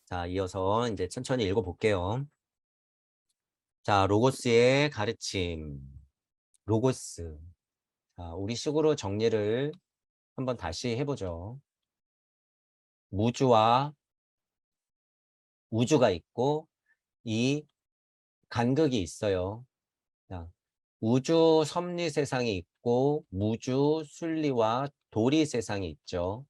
자, 이어서 이제 천천히 읽어볼게요. 자, 로고스의 가르침. 로고스. 자, 우리 식으로 정리를 한번 다시 해보죠. 무주와 우주가 있고, 이 간극이 있어요. 자, 우주 섭리 세상이 있고, 무주 순리와 도리 세상이 있죠.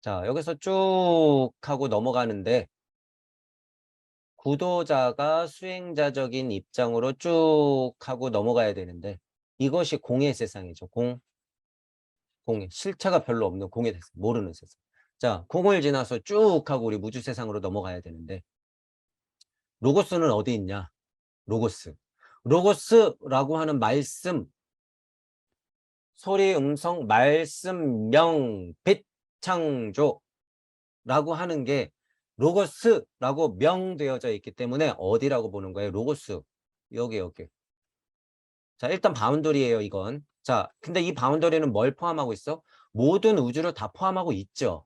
자, 여기서 쭉 하고 넘어가는데, 구도자가 수행자적인 입장으로 쭉 하고 넘어가야 되는데 이것이 공의 세상이죠. 공의 실체가 별로 없는 공의 세상, 모르는 세상. 자, 공을 지나서 쭉 하고 우리 무주 세상으로 넘어가야 되는데 로고스는 어디 있냐? 로고스. 로고스라고 하는 말씀, 소리, 음성, 말씀, 명, 빛, 창조라고 하는 게 로고스라고 명되어져 있기 때문에 어디라고 보는 거예요? 로고스. 여기. 자, 일단 바운더리예요, 이건. 자, 근데 이 바운더리는 뭘 포함하고 있어? 모든 우주를 다 포함하고 있죠.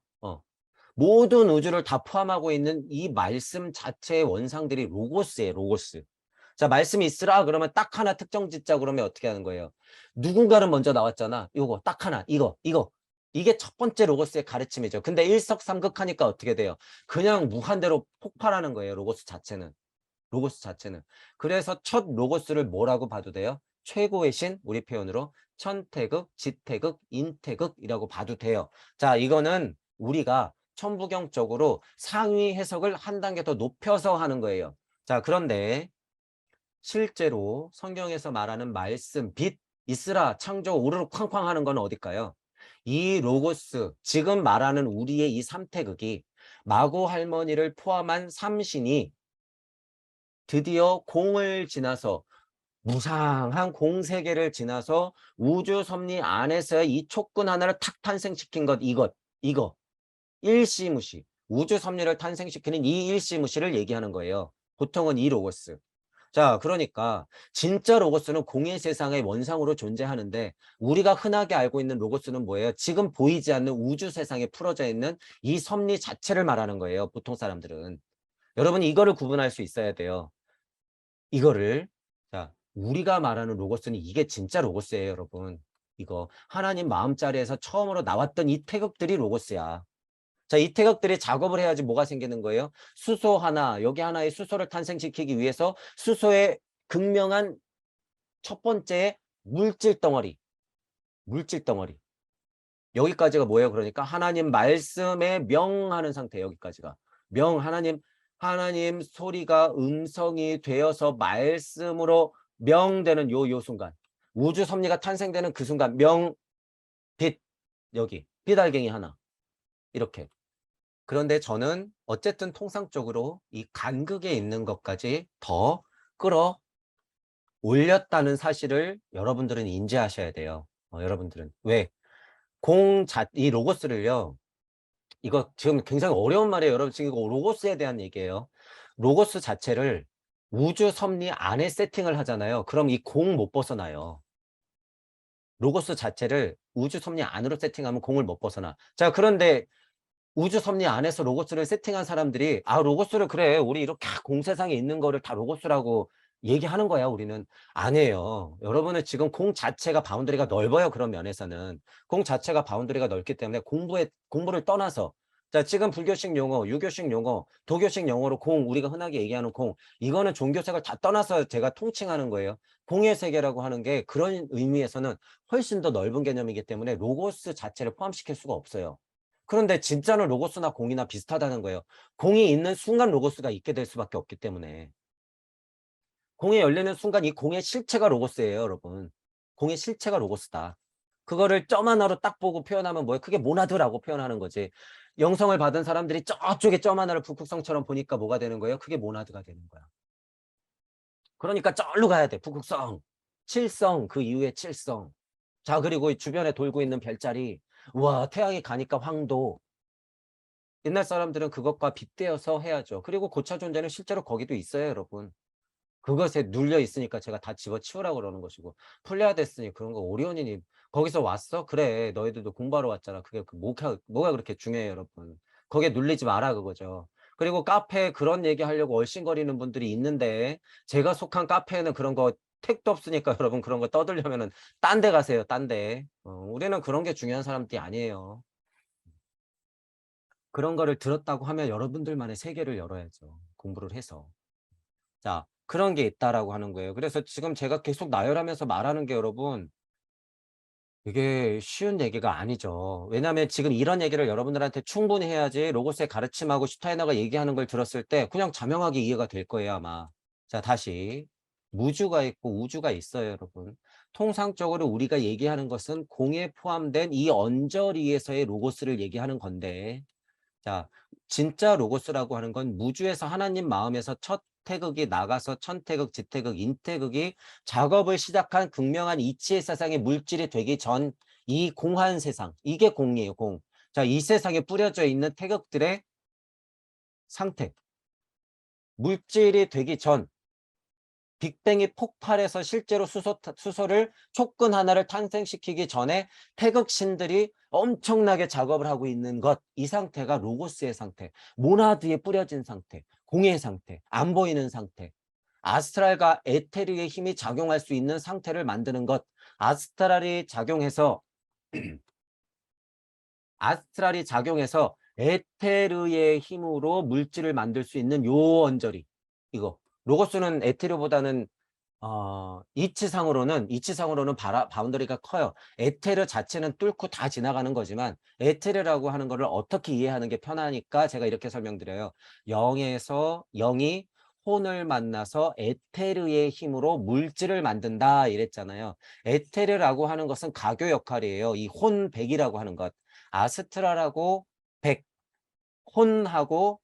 모든 우주를 다 포함하고 있는 이 말씀 자체의 원상들이 로고스예요, 로고스. 자, 말씀이 있으라 그러면 딱 하나 특정 짓자 그러면 어떻게 하는 거예요? 누군가는 먼저 나왔잖아. 요거 딱 하나, 이거. 이게 첫 번째 로고스의 가르침이죠. 근데 일석삼극하니까 어떻게 돼요? 그냥 무한대로 폭발하는 거예요, 로고스 자체는. 그래서 첫 로고스를 뭐라고 봐도 돼요? 최고의 신, 우리 표현으로 천태극, 지태극, 인태극이라고 봐도 돼요. 자, 이거는 우리가 천부경적으로 상위 해석을 한 단계 더 높여서 하는 거예요. 자, 그런데 실제로 성경에서 말하는 말씀, 빛, 있으라, 창조, 우르르 쾅쾅 하는 건 어딜까요? 이 로고스, 지금 말하는 우리의 이 삼태극이 마고 할머니를 포함한 삼신이 드디어 공을 지나서 무상한 공세계를 지나서 우주 섭리 안에서의 이 촉근 하나를 탁 탄생시킨 것, 이거 일시무시 우주 섭리를 탄생시키는 이 일시무시를 얘기하는 거예요. 보통은 이 로고스. 자, 그러니까 진짜 로고스는 공의 세상의 원상으로 존재하는데 우리가 흔하게 알고 있는 로고스는 뭐예요? 지금 보이지 않는 우주 세상에 풀어져 있는 이 섭리 자체를 말하는 거예요. 보통 사람들은. 여러분 이거를 구분할 수 있어야 돼요. 이거를. 자, 우리가 말하는 로고스는 이게 진짜 로고스예요, 여러분. 이거 하나님 마음자리에서 처음으로 나왔던 이 태극들이 로고스야. 자, 이 태극들이 작업을 해야지 뭐가 생기는 거예요? 수소 하나, 여기 하나의 수소를 탄생시키기 위해서 수소의 극명한 첫 번째 물질 덩어리. 여기까지가 뭐예요? 그러니까 하나님 말씀에 명하는 상태, 여기까지가. 하나님 소리가 음성이 되어서 말씀으로 명되는 요 순간. 우주 섭리가 탄생되는 그 순간, 빛, 여기, 빛알갱이 하나. 이렇게. 그런데 저는 어쨌든 통상적으로 이 간극에 있는 것까지 더 끌어 올렸다는 사실을 여러분들은 인지하셔야 돼요. 여러분들은. 왜? 이 로고스를요, 이거 지금 굉장히 어려운 말이에요. 여러분 지금 이거 로고스에 대한 얘기예요. 로고스 자체를 우주 섭리 안에 세팅을 하잖아요. 그럼 이 공 못 벗어나요. 로고스 자체를 우주 섭리 안으로 세팅하면 공을 못 벗어나. 자, 그런데 우주 섭리 안에서 로고스를 세팅한 사람들이 로고스를 그래 우리 이렇게 공세상에 있는 거를 다 로고스라고 얘기하는 거야. 우리는 아니에요. 여러분은 지금 공 자체가 바운더리가 넓어요. 그런 면에서는 공 자체가 바운더리가 넓기 때문에 공부를 떠나서, 자, 지금 불교식 용어, 유교식 용어, 도교식 용어로 공, 우리가 흔하게 얘기하는 공, 이거는 종교색을 다 떠나서 제가 통칭하는 거예요. 공의 세계라고 하는 게 그런 의미에서는 훨씬 더 넓은 개념이기 때문에 로고스 자체를 포함시킬 수가 없어요. 그런데 진짜는 로고스나 공이나 비슷하다는 거예요. 공이 있는 순간 로고스가 있게 될 수밖에 없기 때문에. 공이 열리는 순간 이 공의 실체가 로고스예요, 여러분. 공의 실체가 로고스다. 그거를 점 하나로 딱 보고 표현하면 뭐예요? 그게 모나드라고 표현하는 거지. 영성을 받은 사람들이 저쪽에 점 하나를 북극성처럼 보니까 뭐가 되는 거예요? 그게 모나드가 되는 거야. 그러니까 절로 가야 돼. 북극성, 칠성, 그 이후에 칠성. 자, 그리고 주변에 돌고 있는 별자리. 우와, 태양이 가니까 황도. 옛날 사람들은 그것과 빗대어서 해야죠. 그리고 고차 존재는 실제로 거기도 있어요, 여러분. 그것에 눌려 있으니까 제가 다 집어치우라고 그러는 것이고, 플레이아데스니 그런 거 오리온이니 거기서 왔어? 그래, 너희들도 공부하러 왔잖아. 그게 뭐가 그렇게 중요해요, 여러분. 거기에 눌리지 마라 그거죠. 그리고 카페에 그런 얘기하려고 얼씬거리는 분들이 있는데 제가 속한 카페에는 그런 거 택도 없으니까 여러분 그런 거 떠들려면은 딴 데 가세요, 딴 데. 우리는 그런 게 중요한 사람들이 아니에요. 그런 거를 들었다고 하면 여러분들만의 세계를 열어야죠, 공부를 해서. 자, 그런 게 있다라고 하는 거예요. 그래서 지금 제가 계속 나열하면서 말하는 게 여러분 이게 쉬운 얘기가 아니죠. 왜냐하면 지금 이런 얘기를 여러분들한테 충분히 해야지 로고스의 가르침하고 슈타이너가 얘기하는 걸 들었을 때 그냥 자명하게 이해가 될 거예요, 아마. 자, 다시. 무주가 있고 우주가 있어요, 여러분. 통상적으로 우리가 얘기하는 것은 공에 포함된 이 언저리에서의 로고스를 얘기하는 건데, 자, 진짜 로고스라고 하는 건 무주에서 하나님 마음에서 첫 태극이 나가서 천태극, 지태극, 인태극이 작업을 시작한 극명한 이치의 세상의 물질이 되기 전 이 공한 세상, 이게 공이에요, 공. 자, 이 세상에 뿌려져 있는 태극들의 상태, 물질이 되기 전 빅뱅이 폭발해서 실제로 수소를 촉근 하나를 탄생시키기 전에 태극신들이 엄청나게 작업을 하고 있는 것, 이 상태가 로고스의 상태, 모나드에 뿌려진 상태, 공의 상태, 안 보이는 상태, 아스트랄과 에테르의 힘이 작용할 수 있는 상태를 만드는 것, 아스트랄이 작용해서 에테르의 힘으로 물질을 만들 수 있는 요 언저리, 이거 로고스는 에테르보다는 이치상으로는 바운더리가 커요. 에테르 자체는 뚫고 다 지나가는 거지만 에테르라고 하는 거를 어떻게 이해하는 게 편하니까 제가 이렇게 설명드려요. 0이 혼을 만나서 에테르의 힘으로 물질을 만든다 이랬잖아요. 에테르라고 하는 것은 가교 역할이에요. 이 혼백이라고 하는 것. 아스트라라고 백, 혼하고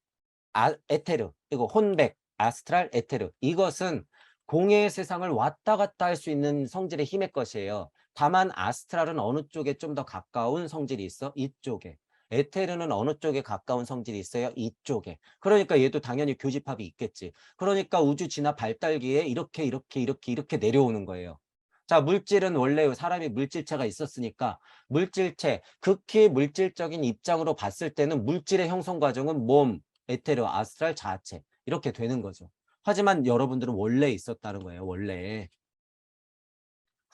에테르, 이거 혼백, 아스트랄, 에테르. 이것은 공의 세상을 왔다 갔다 할 수 있는 성질의 힘의 것이에요. 다만 아스트랄은 어느 쪽에 좀 더 가까운 성질이 있어? 이쪽에. 에테르는 어느 쪽에 가까운 성질이 있어요? 이쪽에. 그러니까 얘도 당연히 교집합이 있겠지. 그러니까 우주 진화 발달기에 이렇게 내려오는 거예요. 자, 물질은 원래 사람이 물질체가 있었으니까 물질체, 극히 물질적인 입장으로 봤을 때는 물질의 형성 과정은 몸, 에테르, 아스트랄, 자아체 이렇게 되는 거죠. 하지만 여러분들은 원래 있었다는 거예요. 원래.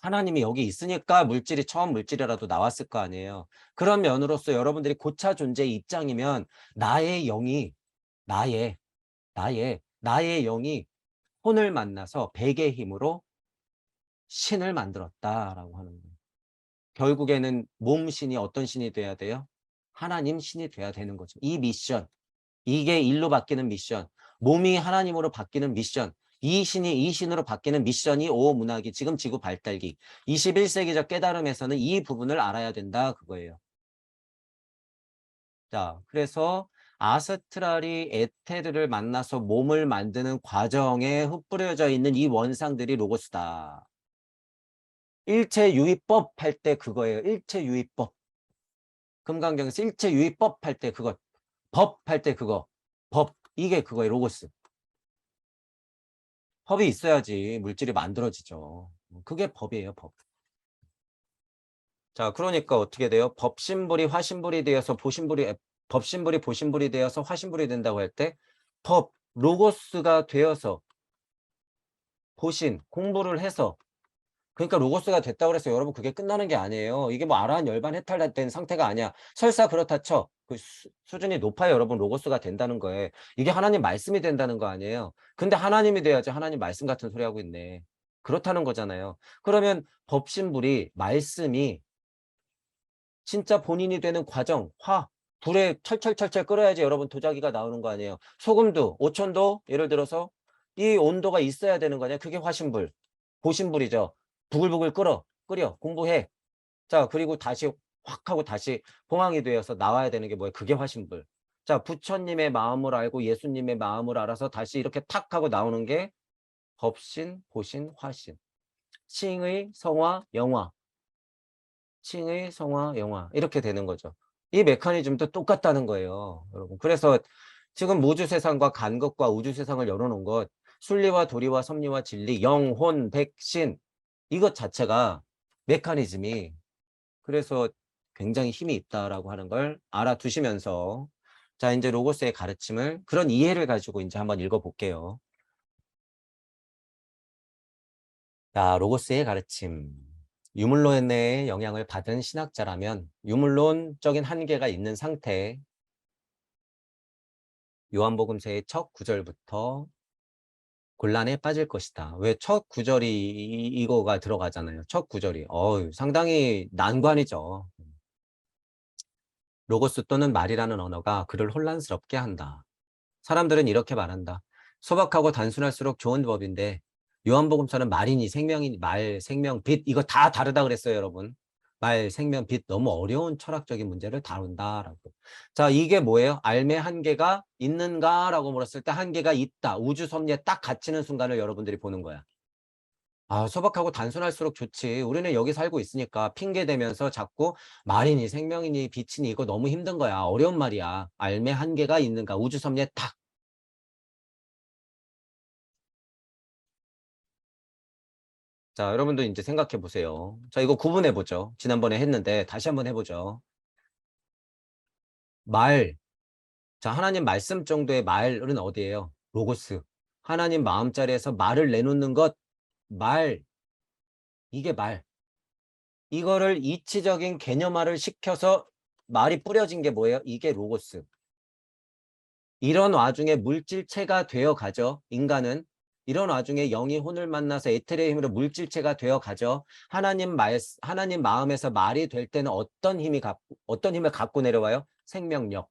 하나님이 여기 있으니까 물질이 처음 물질이라도 나왔을 거 아니에요. 그런 면으로서 여러분들이 고차 존재의 입장이면 나의 영이 나의 나의 영이 혼을 만나서 백의 힘으로 신을 만들었다라고 하는 거예요. 결국에는 몸신이 어떤 신이 돼야 돼요? 하나님 신이 돼야 되는 거죠. 이 미션. 이게 일로 바뀌는 미션. 몸이 하나님으로 바뀌는 미션. 이 신이 이 신으로 바뀌는 미션이 오문학이 지금 지구 발달기 21세기적 깨달음에서는 이 부분을 알아야 된다 그거예요. 자, 그래서 아스트랄이 에테르를 만나서 몸을 만드는 과정에 흩뿌려져 있는 이 원상들이 로고스다. 일체유의법 할 때 그거예요. 일체유의법. 금강경에서 일체유의법 할 때 그거. 법 할 때 그거. 법. 이게 그거예요. 로고스. 법이 있어야지 물질이 만들어지죠. 그게 법이에요, 법. 자, 그러니까 어떻게 돼요? 법신불이 화신불이 되어서 법신불이 보신불이 되어서 화신불이 된다고 할 때 법, 로고스가 되어서 보신, 공부를 해서 그러니까 로고스가 됐다고 해서 여러분 그게 끝나는 게 아니에요. 이게 뭐 아라한 열반 해탈된 상태가 아니야. 설사 그렇다 쳐. 그 수준이 높아야 여러분 로고스가 된다는 거예요. 이게 하나님 말씀이 된다는 거 아니에요. 근데 하나님이 돼야지 하나님 말씀 같은 소리 하고 있네. 그렇다는 거잖아요. 그러면 법신불이 말씀이 진짜 본인이 되는 과정, 불에 철철철철 끓어야지 여러분 도자기가 나오는 거 아니에요. 소금도 5,000도 예를 들어서 이 온도가 있어야 되는 거냐. 그게 화신불, 보신불이죠. 부글부글 끓여 공부해. 자, 그리고 다시 확 하고 다시 봉황이 되어서 나와야 되는 게 뭐예요? 그게 화신불. 자, 부처님의 마음을 알고 예수님의 마음을 알아서 다시 이렇게 탁 하고 나오는 게 법신, 보신, 화신. 칭의, 성화, 영화. 칭의, 성화, 영화. 이렇게 되는 거죠. 이 메커니즘도 똑같다는 거예요, 여러분. 그래서 지금 무주 세상과 간극과 우주 세상을 열어놓은 것, 순리와 도리와 섭리와 진리, 영혼, 백신, 이것 자체가 메커니즘이 그래서 굉장히 힘이 있다라고 하는 걸 알아두시면서 자, 이제 로고스의 가르침을 그런 이해를 가지고 이제 한번 읽어볼게요. 자, 로고스의 가르침. 유물론 내에 영향을 받은 신학자라면 유물론적인 한계가 있는 상태에 요한복음서의 첫 구절부터 곤란에 빠질 것이다. 왜 첫 구절이 이거가 들어가잖아요. 첫 구절이. 상당히 난관이죠. 로고스 또는 말이라는 언어가 그를 혼란스럽게 한다. 사람들은 이렇게 말한다. 소박하고 단순할수록 좋은 법인데 요한복음서는 말이니 생명이니 말, 생명, 빛 이거 다 다르다 그랬어요, 여러분. 말, 생명, 빛 너무 어려운 철학적인 문제를 다룬다라고. 자, 이게 뭐예요? 알매 한계가 있는가라고 물었을 때 한계가 있다. 우주 섭리에 딱 갇히는 순간을 여러분들이 보는 거야. 아, 소박하고 단순할수록 좋지. 우리는 여기 살고 있으니까 핑계 대면서 자꾸 말이니 생명이니 빛이니 이거 너무 힘든 거야. 어려운 말이야. 알매 한계가 있는가? 우주 섭리에 딱. 자, 여러분도 이제 생각해 보세요. 자, 이거 구분해 보죠. 지난번에 했는데 다시 한번 해보죠. 말. 자, 하나님 말씀 정도의 말은 어디예요? 로고스. 하나님 마음자리에서 말을 내놓는 것. 말. 이게 말. 이거를 이치적인 개념화를 시켜서 말이 뿌려진 게 뭐예요? 이게 로고스. 이런 와중에 물질체가 되어 가죠. 인간은. 이런 와중에 영이 혼을 만나서 에테르의 힘으로 물질체가 되어 가죠. 하나님 마음에서 말이 될 때는 어떤 힘을 갖고 내려와요? 생명력.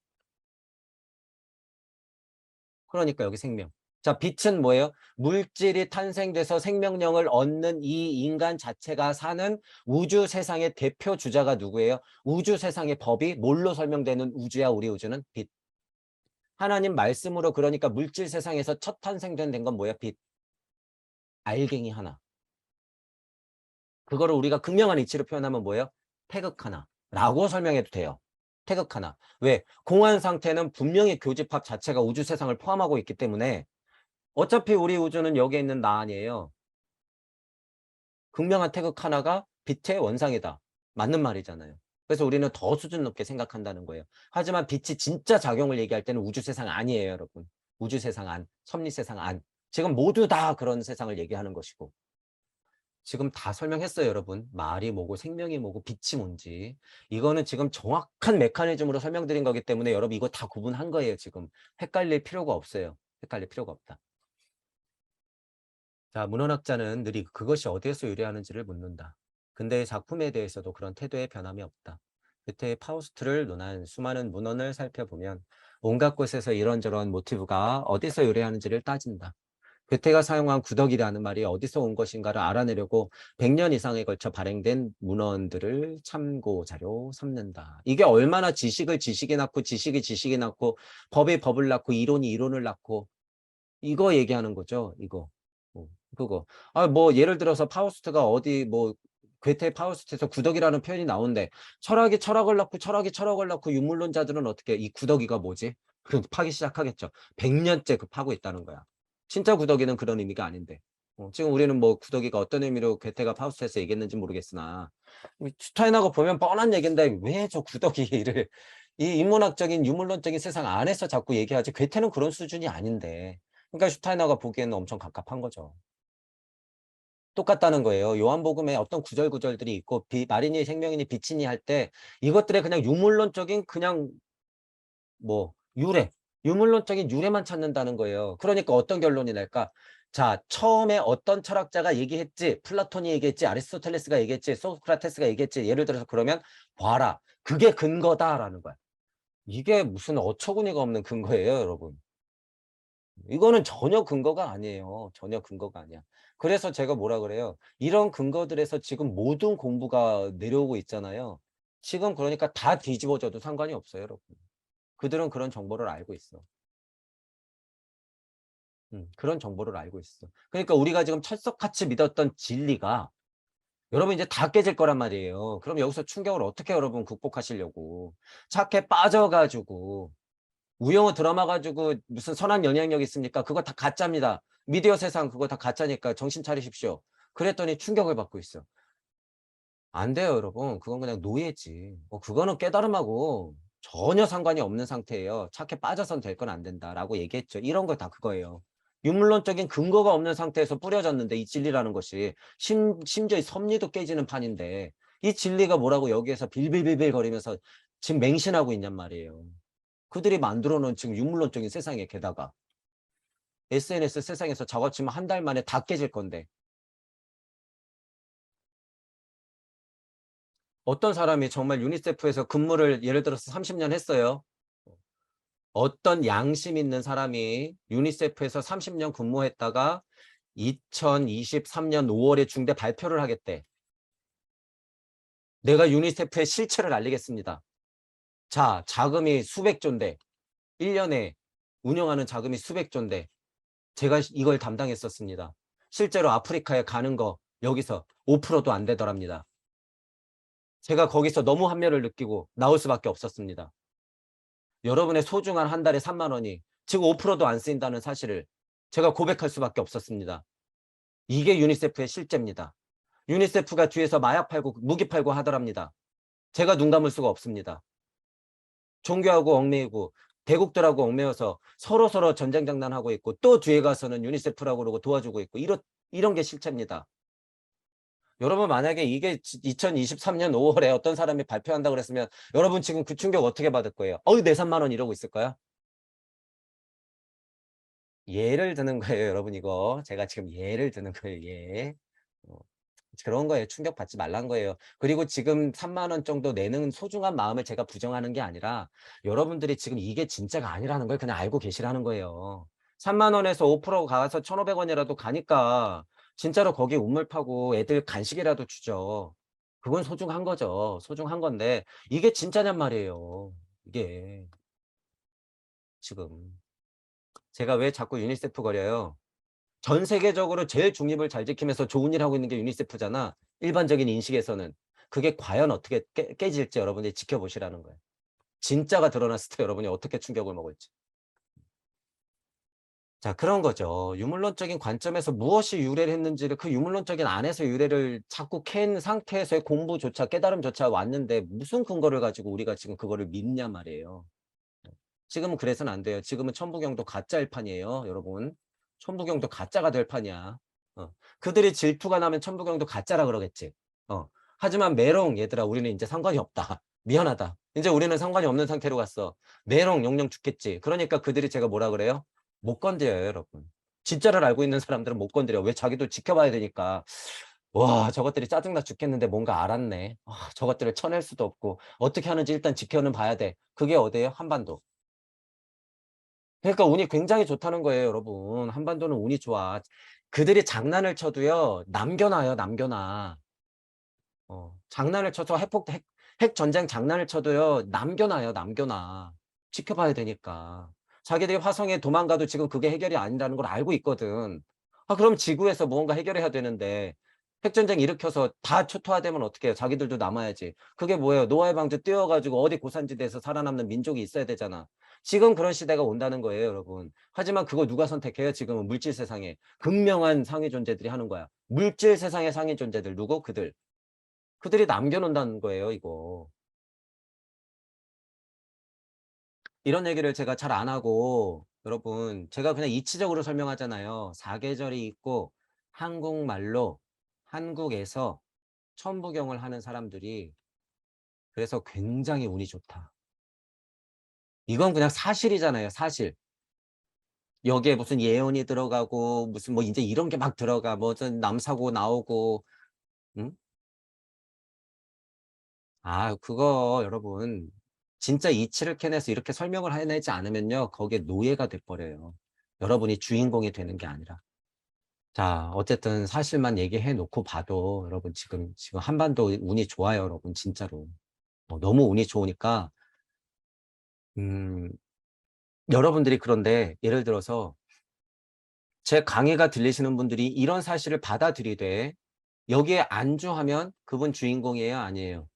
그러니까 여기 생명. 자, 빛은 뭐예요? 물질이 탄생돼서 생명력을 얻는 이 인간 자체가 사는 우주 세상의 대표 주자가 누구예요? 우주 세상의 법이 뭘로 설명되는 우주야, 우리 우주는? 빛. 하나님 말씀으로 그러니까 물질 세상에서 첫 탄생된 건 뭐야? 빛. 알갱이 하나. 그거를 우리가 극명한 이치로 표현하면 뭐예요? 태극 하나라고 설명해도 돼요. 태극 하나. 왜? 공한 상태는 분명히 교집합 자체가 우주 세상을 포함하고 있기 때문에 어차피 우리 우주는 여기에 있는 나 아니에요. 극명한 태극 하나가 빛의 원상이다. 맞는 말이잖아요. 그래서 우리는 더 수준 높게 생각한다는 거예요. 하지만 빛이 진짜 작용을 얘기할 때는 우주 세상 아니에요, 여러분. 우주 세상 안, 섭리 세상 안. 지금 모두 다 그런 세상을 얘기하는 것이고. 지금 다 설명했어요, 여러분. 말이 뭐고 생명이 뭐고 빛이 뭔지. 이거는 지금 정확한 메커니즘으로 설명드린 거기 때문에 여러분 이거 다 구분한 거예요, 지금. 헷갈릴 필요가 없어요. 헷갈릴 필요가 없다. 자, 문헌학자는 늘 그것이 어디에서 유래하는지를 묻는다. 근대의 작품에 대해서도 그런 태도의 변함이 없다. 그때의 파우스트를 논한 수많은 문헌을 살펴보면 온갖 곳에서 이런저런 모티브가 어디서 유래하는지를 따진다. 괴테가 사용한 구덕이라는 말이 어디서 온 것인가를 알아내려고 100년 이상에 걸쳐 발행된 문헌들을 참고 자료 삼는다. 이게 얼마나 지식이 낳고 지식이 지식이 낳고 법이 법을 낳고 이론이 이론을 낳고 이거 얘기하는 거죠. 이거. 그거. 뭐 예를 들어서 파우스트가 어디 뭐 괴테 파우스트에서 구덕이라는 표현이 나오는데 철학이 철학을 낳고 철학이 철학을 낳고 유물론자들은 어떻게 이 구덕이가 뭐지? 그 파기 시작하겠죠. 100년째 그 파고 있다는 거야. 진짜 구덕이는 그런 의미가 아닌데. 지금 우리는 뭐 구덕이가 어떤 의미로 괴테가 파우스트에서 얘기했는지 모르겠으나 슈타인하고 보면 뻔한 얘기인데 왜 저 구덕이를 이 인문학적인 유물론적인 세상 안에서 자꾸 얘기하지? 괴테는 그런 수준이 아닌데. 그러니까 슈타인하가 보기에는 엄청 갑갑한 거죠. 똑같다는 거예요. 요한복음에 어떤 구절구절들이 있고 말이니 생명이니 빛이니 할 때 이것들의 그냥 유물론적인 그냥 뭐 유물론적인 유래만 찾는다는 거예요. 그러니까 어떤 결론이 날까? 자, 처음에 어떤 철학자가 얘기했지, 플라톤이 얘기했지, 아리스토텔레스가 얘기했지, 소크라테스가 얘기했지. 예를 들어서 그러면 봐라. 그게 근거다라는 거야. 이게 무슨 어처구니가 없는 근거예요, 여러분. 이거는 전혀 근거가 아니에요. 전혀 근거가 아니야. 그래서 제가 뭐라 그래요. 이런 근거들에서 지금 모든 공부가 내려오고 있잖아요. 지금 그러니까 다 뒤집어져도 상관이 없어요, 여러분. 그들은 그런 정보를 알고 있어. 그런 정보를 알고 있어. 그러니까 우리가 지금 철석같이 믿었던 진리가 여러분 이제 다 깨질 거란 말이에요. 그럼 여기서 충격을 어떻게 여러분 극복하시려고. 착해 빠져가지고 우영우 드라마 가지고 무슨 선한 영향력 있습니까? 그거 다 가짜입니다. 미디어 세상 그거 다 가짜니까 정신 차리십시오. 그랬더니 충격을 받고 있어. 안 돼요, 여러분. 그건 그냥 노예지. 그거는 깨달음하고 전혀 상관이 없는 상태예요. 착해 빠져선 될 건 안 된다라고 얘기했죠. 이런 거 다 그거예요. 유물론적인 근거가 없는 상태에서 뿌려졌는데 이 진리라는 것이 심지어 이 섭리도 깨지는 판인데 이 진리가 뭐라고 여기에서 빌빌빌빌 거리면서 지금 맹신하고 있냔 말이에요. 그들이 만들어 놓은 지금 유물론적인 세상에 게다가 SNS 세상에서 작업치면 한 달 만에 다 깨질 건데 어떤 사람이 정말 유니세프에서 근무를 예를 들어서 30년 했어요. 어떤 양심 있는 사람이 유니세프에서 30년 근무했다가 2023년 5월에 중대 발표를 하겠대. 내가 유니세프의 실체를 알리겠습니다. 자, 자금이 수백조인데 1년에 운영하는 자금이 수백조인데 제가 이걸 담당했었습니다. 실제로 아프리카에 가는 거 여기서 5%도 안 되더랍니다. 제가 거기서 너무 한멸을 느끼고 나올 수밖에 없었습니다. 여러분의 소중한 한 달에 3만 원이 지금 5%도 안 쓰인다는 사실을 제가 고백할 수밖에 없었습니다. 이게 유니세프의 실제입니다. 유니세프가 뒤에서 마약 팔고 무기 팔고 하더랍니다. 제가 눈 감을 수가 없습니다. 종교하고 얽매이고 대국들하고 얽매여서 서로서로 전쟁 장난하고 있고 또 뒤에 가서는 유니세프라고 그러고 도와주고 있고 이런 게 실체입니다. 여러분 만약에 이게 2023년 5월에 어떤 사람이 발표한다 그랬으면 여러분 지금 그 충격 어떻게 받을 거예요? 내 3만 원 이러고 있을까요? 예를 드는 거예요, 여러분 이거. 제가 지금 예를 드는 거예요, 예. 어, 그런 거예요. 충격받지 말란 거예요. 그리고 지금 3만 원 정도 내는 소중한 마음을 제가 부정하는 게 아니라 여러분들이 지금 이게 진짜가 아니라는 걸 그냥 알고 계시라는 거예요. 3만 원에서 5% 가서 1,500원이라도 가니까 진짜로 거기 우물 파고 애들 간식이라도 주죠. 그건 소중한 거죠. 소중한 건데 이게 진짜냔 말이에요. 이게 지금. 제가 왜 자꾸 유니세프 거려요? 전 세계적으로 제일 중립을 잘 지키면서 좋은 일 하고 있는 게 유니세프잖아. 일반적인 인식에서는. 그게 과연 어떻게 깨질지 여러분이 지켜보시라는 거예요. 진짜가 드러났을 때 여러분이 어떻게 충격을 먹을지. 자, 그런 거죠. 유물론적인 관점에서 무엇이 유래를 했는지를 그 유물론적인 안에서 유래를 자꾸 캔 상태에서의 공부조차 깨달음조차 왔는데 무슨 근거를 가지고 우리가 지금 그거를 믿냐 말이에요. 지금은 그래서는 안 돼요. 지금은 천부경도 가짜일 판이에요, 여러분. 천부경도 가짜가 될 판이야. 그들이 질투가 나면 천부경도 가짜라 그러겠지. 하지만 메롱 얘들아 우리는 이제 상관이 없다. 미안하다. 이제 우리는 상관이 없는 상태로 갔어. 메롱 영영 죽겠지. 그러니까 그들이 제가 뭐라 그래요? 못 건드려요, 여러분. 진짜를 알고 있는 사람들은 못 건드려. 왜 자기도 지켜봐야 되니까. 와, 저것들이 짜증나 죽겠는데 뭔가 알았네. 저것들을 쳐낼 수도 없고 어떻게 하는지 일단 지켜는 봐야 돼. 그게 어디예요? 한반도. 그러니까 운이 굉장히 좋다는 거예요, 여러분. 한반도는 운이 좋아. 그들이 장난을 쳐도요, 남겨놔요, 남겨놔. 장난을 쳐서 핵 전쟁 장난을 쳐도요, 남겨놔요, 남겨놔. 지켜봐야 되니까. 자기들이 화성에 도망가도 지금 그게 해결이 아니라는 걸 알고 있거든. 그럼 지구에서 무언가 해결해야 되는데, 핵전쟁 일으켜서 다 초토화되면 어떡해요? 자기들도 남아야지. 그게 뭐예요? 노아의 방주 띄워가지고 어디 고산지대에서 살아남는 민족이 있어야 되잖아. 지금 그런 시대가 온다는 거예요, 여러분. 하지만 그거 누가 선택해요? 지금은 물질 세상에. 극명한 상위 존재들이 하는 거야. 물질 세상의 상위 존재들. 누구? 그들. 그들이 남겨놓는다는 거예요, 이거. 이런 얘기를 제가 잘 안 하고, 여러분, 제가 그냥 이치적으로 설명하잖아요. 사계절이 있고, 한국말로, 한국에서 천부경을 하는 사람들이, 그래서 굉장히 운이 좋다. 이건 그냥 사실이잖아요, 사실. 여기에 무슨 예언이 들어가고, 무슨 뭐 이제 이런 게 막 들어가, 뭐든 남사고 나오고, 응? 그거 여러분 진짜 이치를 캐내서 이렇게 설명을 해내지 않으면요. 거기에 노예가 돼버려요. 여러분이 주인공이 되는 게 아니라. 자, 어쨌든 사실만 얘기해 놓고 봐도 여러분 지금 한반도 운이 좋아요, 여러분 진짜로. 너무 운이 좋으니까 음, 여러분들이 그런데 예를 들어서 제 강의가 들리시는 분들이 이런 사실을 받아들이되 여기에 안주하면 그분 주인공이에요, 아니에요?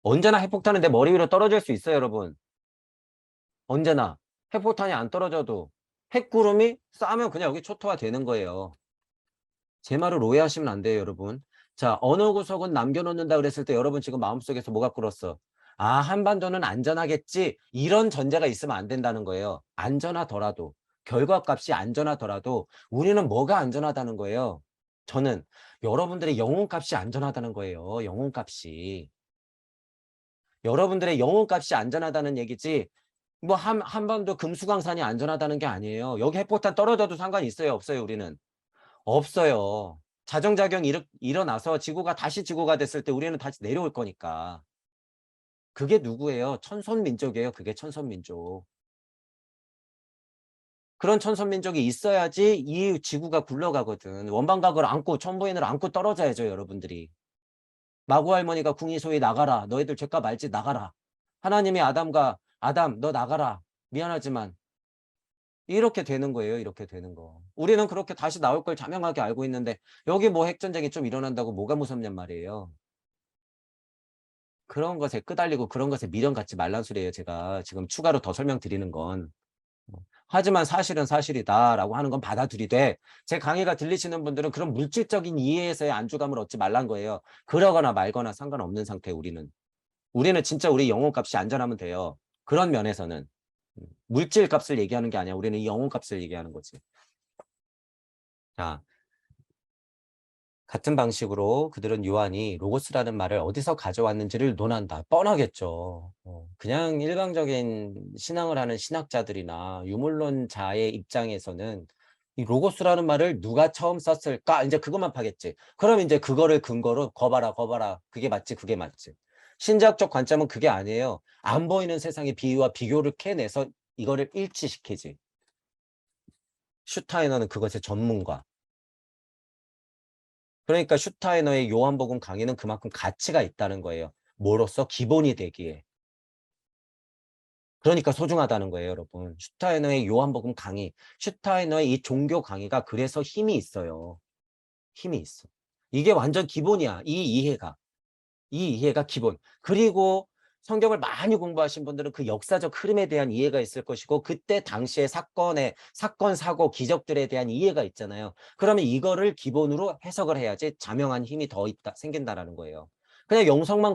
언제나 핵폭탄은 내 머리 위로 떨어질 수 있어요, 여러분. 언제나 핵폭탄이 안 떨어져도 핵구름이 쌓으면 그냥 여기 초토화 되는 거예요. 제 말을 오해하시면 안 돼요, 여러분. 자, 어느 구석은 남겨놓는다 그랬을 때 여러분 지금 마음속에서 뭐가 꿇었어? 아, 한반도는 안전하겠지. 이런 전제가 있으면 안 된다는 거예요. 안전하더라도, 결과값이 안전하더라도 우리는 뭐가 안전하다는 거예요. 저는 여러분들의 영혼값이 안전하다는 거예요. 영혼값이. 여러분들의 영혼값이 안전하다는 얘기지. 뭐 한반도 금수강산이 안전하다는 게 아니에요. 여기 핵폭탄 떨어져도 상관이 있어요, 없어요, 우리는? 없어요. 자정작용이 일어나서 지구가 다시 지구가 됐을 때 우리는 다시 내려올 거니까. 그게 누구예요? 천손민족이에요. 그게 천손민족. 그런 천손민족이 있어야지 이 지구가 굴러가거든. 원방각을 안고 천부인을 안고 떨어져야죠, 여러분들이. 마구 할머니가 궁이소위 나가라. 너희들 죄값 알지? 나가라. 하나님이 아담과 아담 너 나가라. 미안하지만 이렇게 되는 거예요. 이렇게 되는 거. 우리는 그렇게 다시 나올 걸 자명하게 알고 있는데 여기 뭐 핵전쟁이 좀 일어난다고 뭐가 무섭냔 말이에요. 그런 것에 끄달리고 그런 것에 미련 갖지 말란 소리예요. 제가 지금 추가로 더 설명드리는 건. 하지만 사실은 사실이다라고 하는 건 받아들이되 제 강의가 들리시는 분들은 그런 물질적인 이해에서의 안주감을 얻지 말란 거예요. 그러거나 말거나 상관없는 상태 우리는. 우리는 진짜 우리 영혼값이 안전하면 돼요. 그런 면에서는. 물질값을 얘기하는 게 아니야. 우리는 영혼값을 얘기하는 거지. 자, 같은 방식으로 그들은 요한이 로고스라는 말을 어디서 가져왔는지를 논한다. 뻔하겠죠. 그냥 일방적인 신앙을 하는 신학자들이나 유물론자의 입장에서는 이 로고스라는 말을 누가 처음 썼을까? 이제 그것만 파겠지. 그럼 이제 그거를 근거로 거봐라, 거봐라. 그게 맞지, 그게 맞지. 신자학적 관점은 그게 아니에요. 안 보이는 세상의 비유와 비교를 캐내서 이거를 일치시키지. 슈타이너는 그것의 전문가. 그러니까 슈타이너의 요한복음 강의는 그만큼 가치가 있다는 거예요. 뭐로써? 기본이 되기에. 그러니까 소중하다는 거예요, 여러분. 슈타이너의 요한복음 강의, 슈타이너의 이 종교 강의가 그래서 힘이 있어요. 힘이 있어. 이게 완전 기본이야. 이 이해가 기본. 그리고 성경을 많이 공부하신 분들은 그 역사적 흐름에 대한 이해가 있을 것이고 그때 당시의 사건, 사고, 기적들에 대한 이해가 있잖아요. 그러면 이거를 기본으로 해석을 해야지 자명한 힘이 더 있다, 생긴다라는 거예요. 그냥 영성만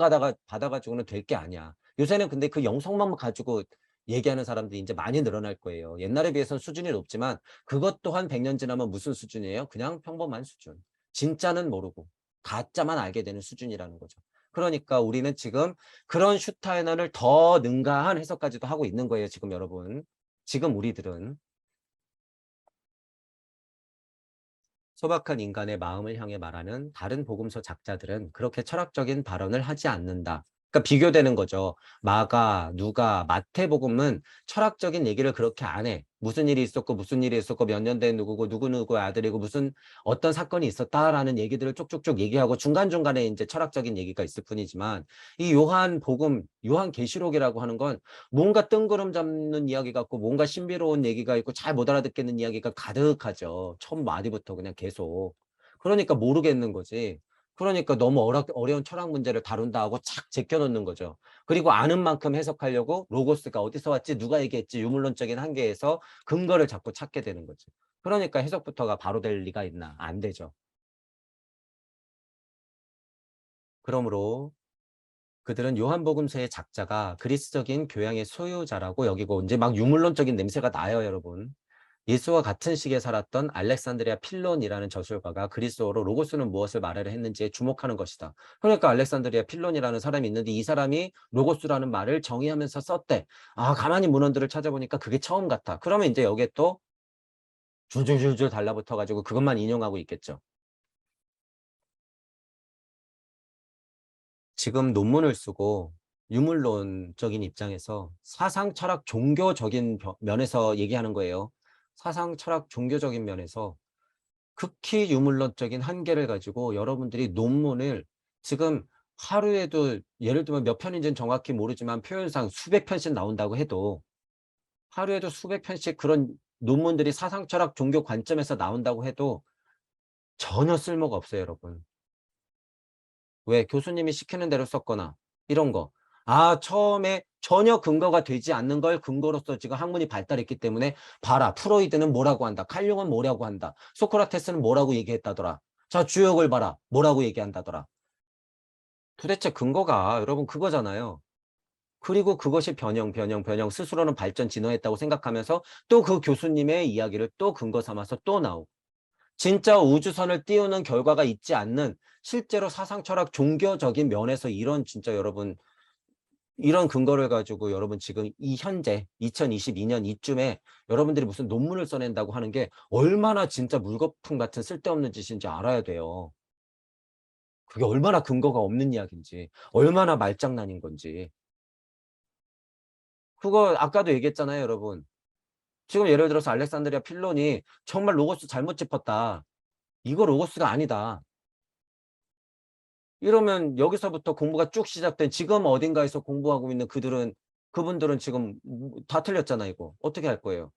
받아가지고는 될 게 아니야. 요새는 근데 그 영성만 가지고 얘기하는 사람들이 이제 많이 늘어날 거예요. 옛날에 비해서는 수준이 높지만 그것 또한 100년 지나면 무슨 수준이에요? 그냥 평범한 수준. 진짜는 모르고 가짜만 알게 되는 수준이라는 거죠. 그러니까 우리는 지금 그런 슈타이너를 더 능가한 해석까지도 하고 있는 거예요. 지금 여러분. 지금 우리들은 소박한 인간의 마음을 향해 말하는 다른 복음서 작자들은 그렇게 철학적인 발언을 하지 않는다. 그러니까 비교되는 거죠. 마가, 누가, 마태복음은 철학적인 얘기를 그렇게 안 해. 무슨 일이 있었고 무슨 일이 있었고 몇 년 된 누구고 누구누구의 아들이고 무슨 어떤 사건이 있었다라는 얘기들을 쭉쭉쭉 얘기하고 중간중간에 이제 철학적인 얘기가 있을 뿐이지만 이 요한복음, 요한계시록이라고 하는 건 뭔가 뜬구름 잡는 이야기 같고 뭔가 신비로운 얘기가 있고 잘 못 알아듣겠는 이야기가 가득하죠. 첫 마디부터 그냥 계속. 그러니까 모르겠는 거지. 그러니까 너무 어려운 철학 문제를 다룬다 하고 착 제껴놓는 거죠. 그리고 아는 만큼 해석하려고 로고스가 어디서 왔지 누가 얘기했지 유물론적인 한계에서 근거를 자꾸 찾게 되는 거지. 그러니까 해석부터가 바로 될 리가 있나? 안 되죠. 그러므로 그들은 요한복음서의 작자가 그리스적인 교양의 소유자라고 여기고 이제 막 유물론적인 냄새가 나요, 여러분. 예수와 같은 시기에 살았던 알렉산드리아 필론이라는 저술가가 그리스어로 로고스는 무엇을 말하려 했는지에 주목하는 것이다. 그러니까 알렉산드리아 필론이라는 사람이 있는데 이 사람이 로고스라는 말을 정의하면서 썼대. 아, 가만히 문헌들을 찾아보니까 그게 처음 같아. 그러면 이제 여기에 또 줄줄줄줄 달라붙어 가지고 그것만 인용하고 있겠죠. 지금 논문을 쓰고 유물론적인 입장에서 사상, 철학, 종교적인 면에서 얘기하는 거예요. 사상, 철학, 종교적인 면에서 극히 유물론적인 한계를 가지고 여러분들이 논문을 지금 하루에도 예를 들면 몇 편인지는 정확히 모르지만 표현상 수백 편씩 나온다고 해도 하루에도 수백 편씩 그런 논문들이 사상, 철학, 종교 관점에서 나온다고 해도 전혀 쓸모가 없어요, 여러분. 왜? 교수님이 시키는 대로 썼거나 이런 거. 아, 처음에 전혀 근거가 되지 않는 걸 근거로서 지금 학문이 발달했기 때문에 봐라. 프로이드는 뭐라고 한다. 칼 융은 뭐라고 한다. 소크라테스는 뭐라고 얘기했다더라. 자, 주역을 봐라. 뭐라고 얘기한다더라. 도대체 근거가 여러분 그거잖아요. 그리고 그것이 변형 스스로는 발전 진화했다고 생각하면서 또 그 교수님의 이야기를 또 근거 삼아서 또 나오고 진짜 우주선을 띄우는 결과가 있지 않는 실제로 사상 철학 종교적인 면에서 이런 진짜 여러분 이런 근거를 가지고 여러분 지금 이 현재 2022년 이쯤에 여러분들이 무슨 논문을 써낸다고 하는 게 얼마나 진짜 물거품 같은 쓸데없는 짓인지 알아야 돼요. 그게 얼마나 근거가 없는 이야기인지, 얼마나 말장난인 건지. 그거 아까도 얘기했잖아요, 여러분. 지금 예를 들어서 알렉산드리아 필론이 정말 로고스 잘못 짚었다. 이거 로고스가 아니다. 이러면 여기서부터 공부가 쭉 시작된 지금 어딘가에서 공부하고 있는 그분들은 지금 다 틀렸잖아, 이거. 어떻게 할 거예요?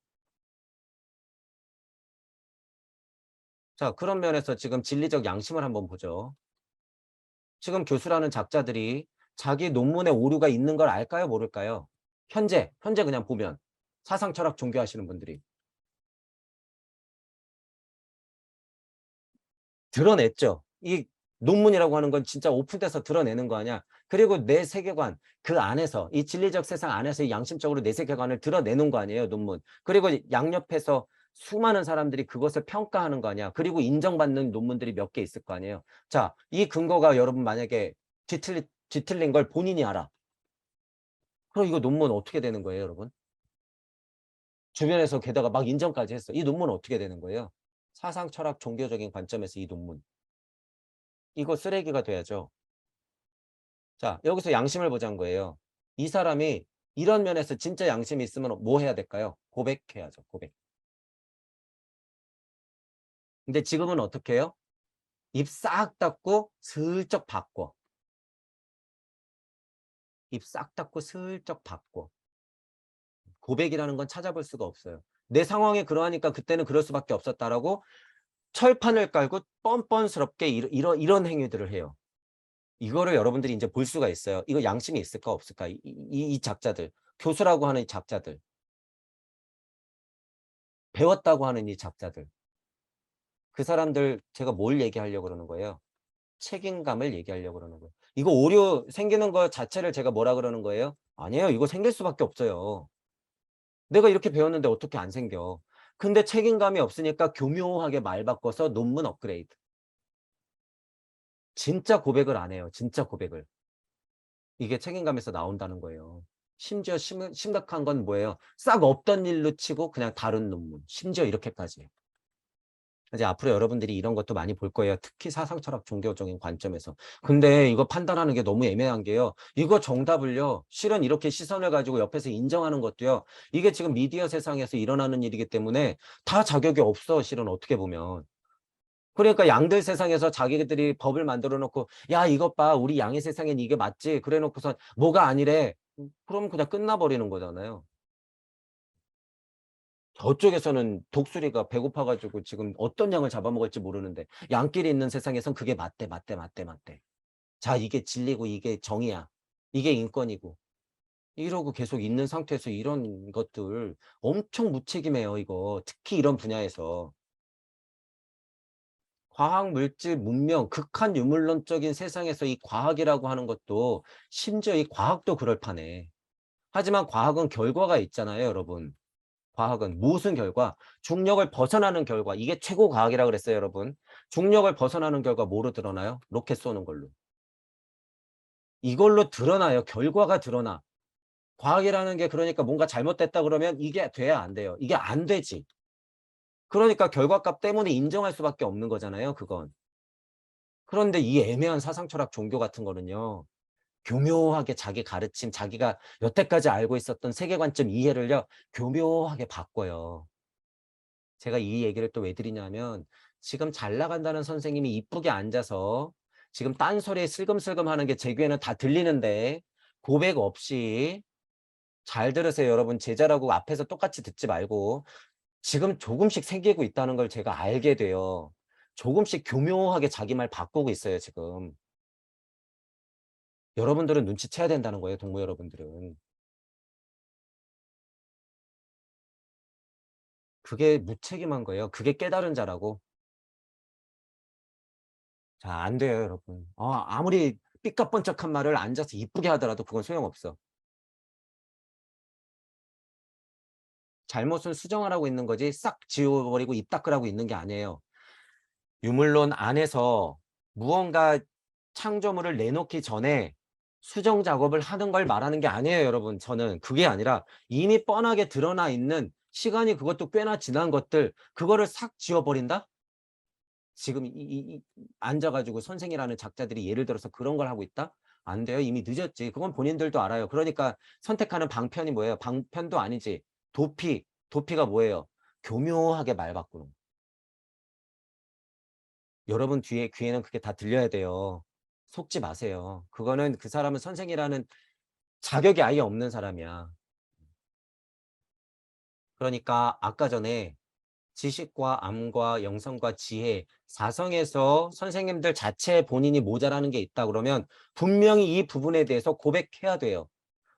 자, 그런 면에서 지금 진리적 양심을 한번 보죠. 지금 교수라는 작자들이 자기 논문에 오류가 있는 걸 알까요? 모를까요? 현재 그냥 보면 사상 철학 종교하시는 분들이 드러냈죠. 이 논문이라고 하는 건 진짜 오픈돼서 드러내는 거 아니야. 그리고 내 세계관 그 안에서 이 진리적 세상 안에서 이 양심적으로 내 세계관을 드러내는 거 아니에요, 논문. 그리고 양옆에서 수많은 사람들이 그것을 평가하는 거 아니야. 그리고 인정받는 논문들이 몇 개 있을 거 아니에요. 자, 이 근거가 여러분 만약에 뒤틀린 걸 본인이 알아. 그럼 이거 논문 어떻게 되는 거예요, 여러분? 주변에서 게다가 막 인정까지 했어. 이 논문은 어떻게 되는 거예요? 사상, 철학, 종교적인 관점에서 이 논문. 이거 쓰레기가 돼야죠. 자, 여기서 양심을 보자는 거예요. 이 사람이 이런 면에서 진짜 양심이 있으면 뭐 해야 될까요? 고백해야죠, 고백. 근데 지금은 어떻게 해요? 입 싹 닫고 슬쩍 바꿔. 입 싹 닫고 슬쩍 바꿔. 고백이라는 건 찾아볼 수가 없어요. 내 상황이 그러하니까 그때는 그럴 수밖에 없었다라고 철판을 깔고 뻔뻔스럽게 이런 행위들을 해요. 이거를 여러분들이 이제 볼 수가 있어요. 이거 양심이 있을까 없을까? 이 작자들, 교수라고 하는 이 작자들, 배웠다고 하는 이 작자들. 그 사람들 제가 뭘 얘기하려고 그러는 거예요? 책임감을 얘기하려고 그러는 거예요. 이거 오류 생기는 거 자체를 제가 뭐라 그러는 거예요? 아니에요. 이거 생길 수밖에 없어요. 내가 이렇게 배웠는데 어떻게 안 생겨. 근데 책임감이 없으니까 교묘하게 말 바꿔서 논문 업그레이드. 진짜 고백을 안 해요. 진짜 고백을. 이게 책임감에서 나온다는 거예요. 심지어 심각한 건 뭐예요? 싹 없던 일로 치고 그냥 다른 논문. 심지어 이렇게까지. 이제 앞으로 여러분들이 이런 것도 많이 볼 거예요. 특히 사상 철학 종교적인 관점에서. 근데 이거 판단하는 게 너무 애매한 게요. 이거 정답을요. 실은 이렇게 시선을 가지고 옆에서 인정하는 것도요. 이게 지금 미디어 세상에서 일어나는 일이기 때문에 다 자격이 없어. 실은 어떻게 보면. 그러니까 양들 세상에서 자기들이 법을 만들어 놓고 야 이것 봐 우리 양의 세상엔 이게 맞지 그래 놓고선 뭐가 아니래 그럼 그냥 끝나버리는 거잖아요. 저쪽에서는 독수리가 배고파 가지고 지금 어떤 양을 잡아먹을지 모르는데 양끼리 있는 세상에선 그게 맞대. 자 이게 진리고 이게 정의야. 이게 인권이고. 이러고 계속 있는 상태에서 이런 것들 엄청 무책임해요 이거. 특히 이런 분야에서. 과학, 물질, 문명, 극한 유물론적인 세상에서 이 과학이라고 하는 것도 심지어 이 과학도 그럴 판에. 하지만 과학은 결과가 있잖아요, 여러분. 과학은 무슨 결과? 중력을 벗어나는 결과. 이게 최고 과학이라고 그랬어요, 여러분. 중력을 벗어나는 결과 뭐로 드러나요? 로켓 쏘는 걸로. 이걸로 드러나요. 결과가 드러나. 과학이라는 게 그러니까 뭔가 잘못됐다 그러면 이게 돼야 안 돼요. 이게 안 되지. 그러니까 결과값 때문에 인정할 수밖에 없는 거잖아요, 그건. 그런데 이 애매한 사상 철학 종교 같은 거는요. 교묘하게 자기 가르침, 자기가 여태까지 알고 있었던 세계관점 이해를요. 교묘하게 바꿔요. 제가 이 얘기를 또 왜 드리냐면 지금 잘 나간다는 선생님이 이쁘게 앉아서 지금 딴소리에 슬금슬금 하는 게 제 귀에는 다 들리는데 고백 없이 잘 들으세요, 여러분. 제자라고 앞에서 똑같이 듣지 말고 지금 조금씩 생기고 있다는 걸 제가 알게 돼요. 조금씩 교묘하게 자기 말 바꾸고 있어요, 지금. 여러분들은 눈치채야 된다는 거예요, 동무 여러분들은. 그게 무책임한 거예요. 그게 깨달은 자라고. 자, 안 돼요, 여러분. 아무리 삐까뻔쩍한 말을 앉아서 이쁘게 하더라도 그건 소용없어. 잘못은 수정하라고 있는 거지 싹 지워버리고 입 닦으라고 있는 게 아니에요. 유물론 안에서 무언가 창조물을 내놓기 전에 수정 작업을 하는 걸 말하는 게 아니에요, 여러분. 저는 그게 아니라 이미 뻔하게 드러나 있는 시간이 그것도 꽤나 지난 것들 그거를 싹 지워버린다? 지금 앉아가지고 선생이라는 작자들이 예를 들어서 그런 걸 하고 있다? 안 돼요. 이미 늦었지. 그건 본인들도 알아요. 그러니까 선택하는 방편이 뭐예요? 방편도 아니지. 도피. 도피가 뭐예요? 교묘하게 말 바꾸는 거. 여러분 뒤에 귀에는 그게 다 들려야 돼요. 속지 마세요. 그거는 그 사람은 선생이라는 자격이 아예 없는 사람이야. 그러니까 아까 전에 지식과 암과 영성과 지혜, 사성에서 선생님들 자체 본인이 모자라는 게 있다 그러면 분명히 이 부분에 대해서 고백해야 돼요.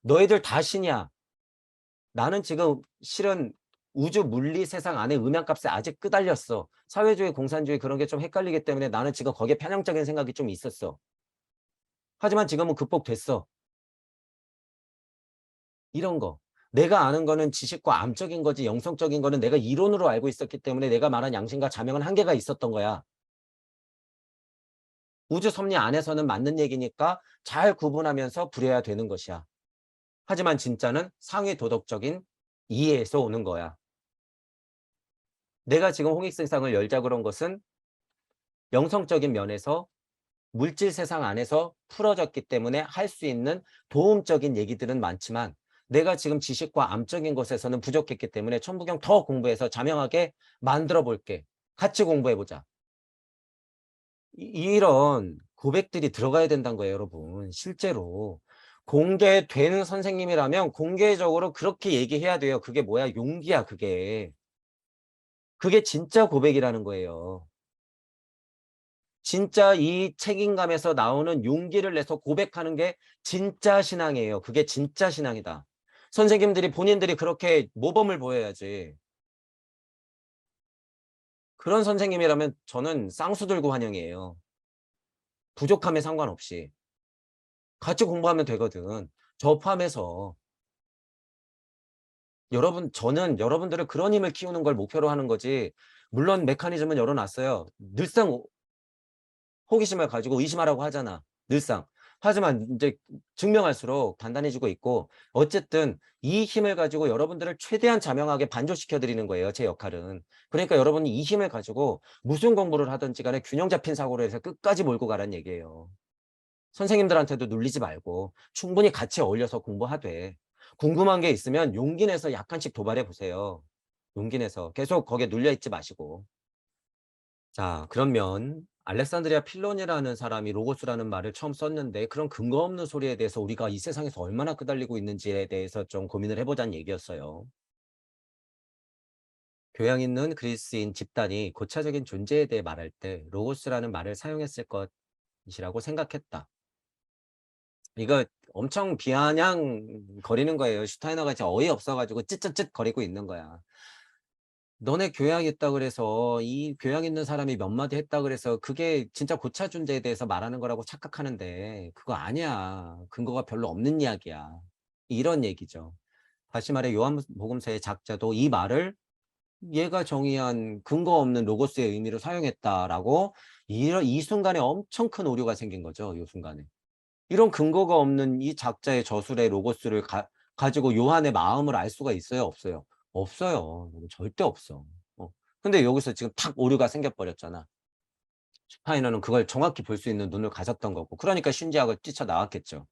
너희들 다 신이야. 나는 지금 실은 우주 물리 세상 안에 음양값에 아직 끄달렸어. 사회주의, 공산주의 그런 게 좀 헷갈리기 때문에 나는 지금 거기에 편향적인 생각이 좀 있었어. 하지만 지금은 극복됐어. 이런 거. 내가 아는 거는 지식과 암적인 거지 영성적인 거는 내가 이론으로 알고 있었기 때문에 내가 말한 양심과 자명은 한계가 있었던 거야. 우주 섭리 안에서는 맞는 얘기니까 잘 구분하면서 부려야 되는 것이야. 하지만 진짜는 상위 도덕적인 이해에서 오는 거야. 내가 지금 홍익생상을 열자 그런 것은 영성적인 면에서 물질 세상 안에서 풀어졌기 때문에 할 수 있는 도움적인 얘기들은 많지만 내가 지금 지식과 암적인 것에서는 부족했기 때문에 천부경 더 공부해서 자명하게 만들어 볼게. 같이 공부해 보자. 이런 고백들이 들어가야 된다는 거예요, 여러분. 실제로. 공개되는 선생님이라면 공개적으로 그렇게 얘기해야 돼요. 그게 뭐야? 용기야, 그게. 그게 진짜 고백이라는 거예요. 진짜 이 책임감에서 나오는 용기를 내서 고백하는 게 진짜 신앙이에요. 그게 진짜 신앙이다. 선생님들이 본인들이 그렇게 모범을 보여야지. 그런 선생님이라면 저는 쌍수 들고 환영이에요. 부족함에 상관없이. 같이 공부하면 되거든. 저 포함해서. 여러분, 저는 여러분들을 그런 힘을 키우는 걸 목표로 하는 거지. 물론 메커니즘은 열어놨어요. 늘상 호기심을 가지고 의심하라고 하잖아. 늘상. 하지만 이제 증명할수록 단단해지고 있고 어쨌든 이 힘을 가지고 여러분들을 최대한 자명하게 반조시켜 드리는 거예요. 제 역할은. 그러니까 여러분이 이 힘을 가지고 무슨 공부를 하든지 간에 균형 잡힌 사고로 해서 끝까지 몰고 가라는 얘기예요. 선생님들한테도 눌리지 말고 충분히 같이 어울려서 공부하되 궁금한 게 있으면 용기 내서 약간씩 도발해 보세요. 용기 내서 계속 거기에 눌려 있지 마시고. 자, 그러면 알렉산드리아 필론이라는 사람이 로고스라는 말을 처음 썼는데 그런 근거 없는 소리에 대해서 우리가 이 세상에서 얼마나 끄달리고 있는지에 대해서 좀 고민을 해보자는 얘기였어요. 교양 있는 그리스인 집단이 고차적인 존재에 대해 말할 때 로고스라는 말을 사용했을 것이라고 생각했다. 이거 엄청 비아냥 거리는 거예요. 슈타이너가 진짜 어이없어가지고 찌쯧찌쯧 거리고 있는 거야. 너네 교양 있다 그래서 이 교양 있는 사람이 몇 마디 했다 그래서 그게 진짜 고차 존재에 대해서 말하는 거라고 착각하는데 그거 아니야. 근거가 별로 없는 이야기야. 이런 얘기죠. 다시 말해 요한복음서의 작자도 이 말을 얘가 정의한 근거 없는 로고스의 의미로 사용했다라고 이 순간에 엄청 큰 오류가 생긴 거죠. 이 순간에. 이런 근거가 없는 이 작자의 저술의 로고스를 가지고 요한의 마음을 알 수가 있어요? 없어요? 없어요. 절대 없어. 근데 여기서 지금 탁 오류가 생겨버렸잖아. 슈파이너는 그걸 정확히 볼 수 있는 눈을 가졌던 거고. 그러니까 신지학을 뛰쳐나왔겠죠.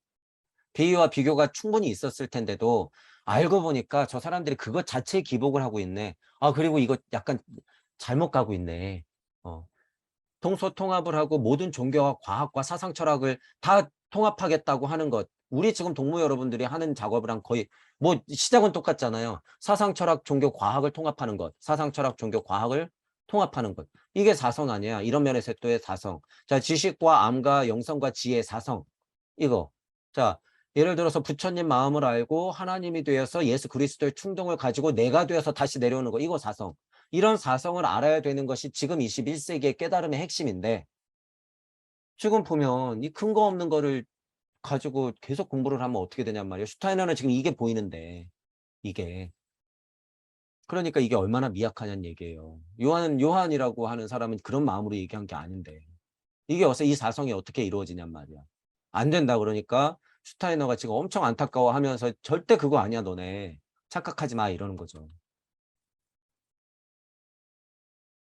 비유와 비교가 충분히 있었을 텐데도 알고 보니까 저 사람들이 그것 자체에 기복을 하고 있네. 아, 그리고 이거 약간 잘못 가고 있네. 어. 동서통합을 하고 모든 종교와 과학과 사상 철학을 다 통합하겠다고 하는 것. 우리 지금 동무 여러분들이 하는 작업이랑 거의 뭐 시작은 똑같잖아요. 사상 철학 종교 과학을 통합하는 것. 사상 철학 종교 과학을 통합하는 것. 이게 사성 아니야. 이런 면에서 또의 사성. 자, 지식과 암과 영성과 지혜의 사성. 이거. 자, 예를 들어서 부처님 마음을 알고 하나님이 되어서 예수 그리스도의 충동을 가지고 내가 되어서 다시 내려오는 거. 이거 사성. 이런 사성을 알아야 되는 것이 지금 21세기의 깨달음의 핵심인데 지금 보면 이 근거 없는 거를 가지고 계속 공부를 하면 어떻게 되냔 말이에요. 슈타이너는 지금 이게 보이는데 이게 그러니까 이게 얼마나 미약하냐는 얘기예요. 요한이라고 하는 사람은 그런 마음으로 얘기한 게 아닌데. 이게 어서 이 사성이 어떻게 이루어지냔 말이야. 안 된다 그러니까 슈타이너가 지금 엄청 안타까워하면서 절대 그거 아니야 너네. 착각하지 마 이러는 거죠.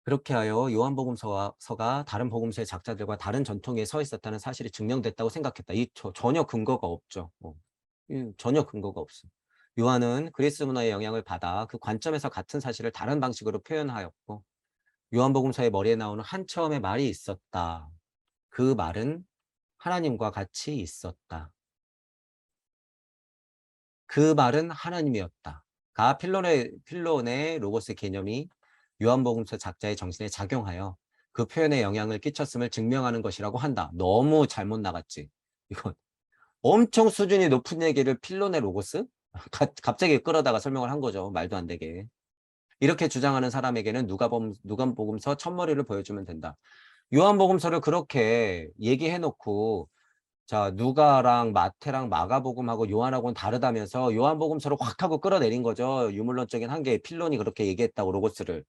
그렇게 하여 요한복음서가 다른 복음서의 작자들과 다른 전통에 서 있었다는 사실이 증명됐다고 생각했다. 전혀 근거가 없죠. 전혀 근거가 없어. 요한은 그리스 문화의 영향을 받아 그 관점에서 같은 사실을 다른 방식으로 표현하였고 요한복음서의 머리에 나오는 한 처음의 말이 있었다. 그 말은 하나님과 같이 있었다. 그 말은 하나님이었다. 필론의 로고스 개념이 요한복음서 작자의 정신에 작용하여 그 표현에 영향을 끼쳤음을 증명하는 것이라고 한다. 너무 잘못 나갔지. 이건 엄청 수준이 높은 얘기를 필론의 로고스? 갑자기 끌어다가 설명을 한 거죠. 말도 안 되게. 이렇게 주장하는 사람에게는 누가복음서 첫머리를 보여주면 된다. 요한복음서를 그렇게 얘기해놓고 자, 누가랑 마태랑 마가복음하고 요한하고는 다르다면서 요한복음서를 확 하고 끌어내린 거죠. 유물론적인 한계에 필론이 그렇게 얘기했다고 로고스를.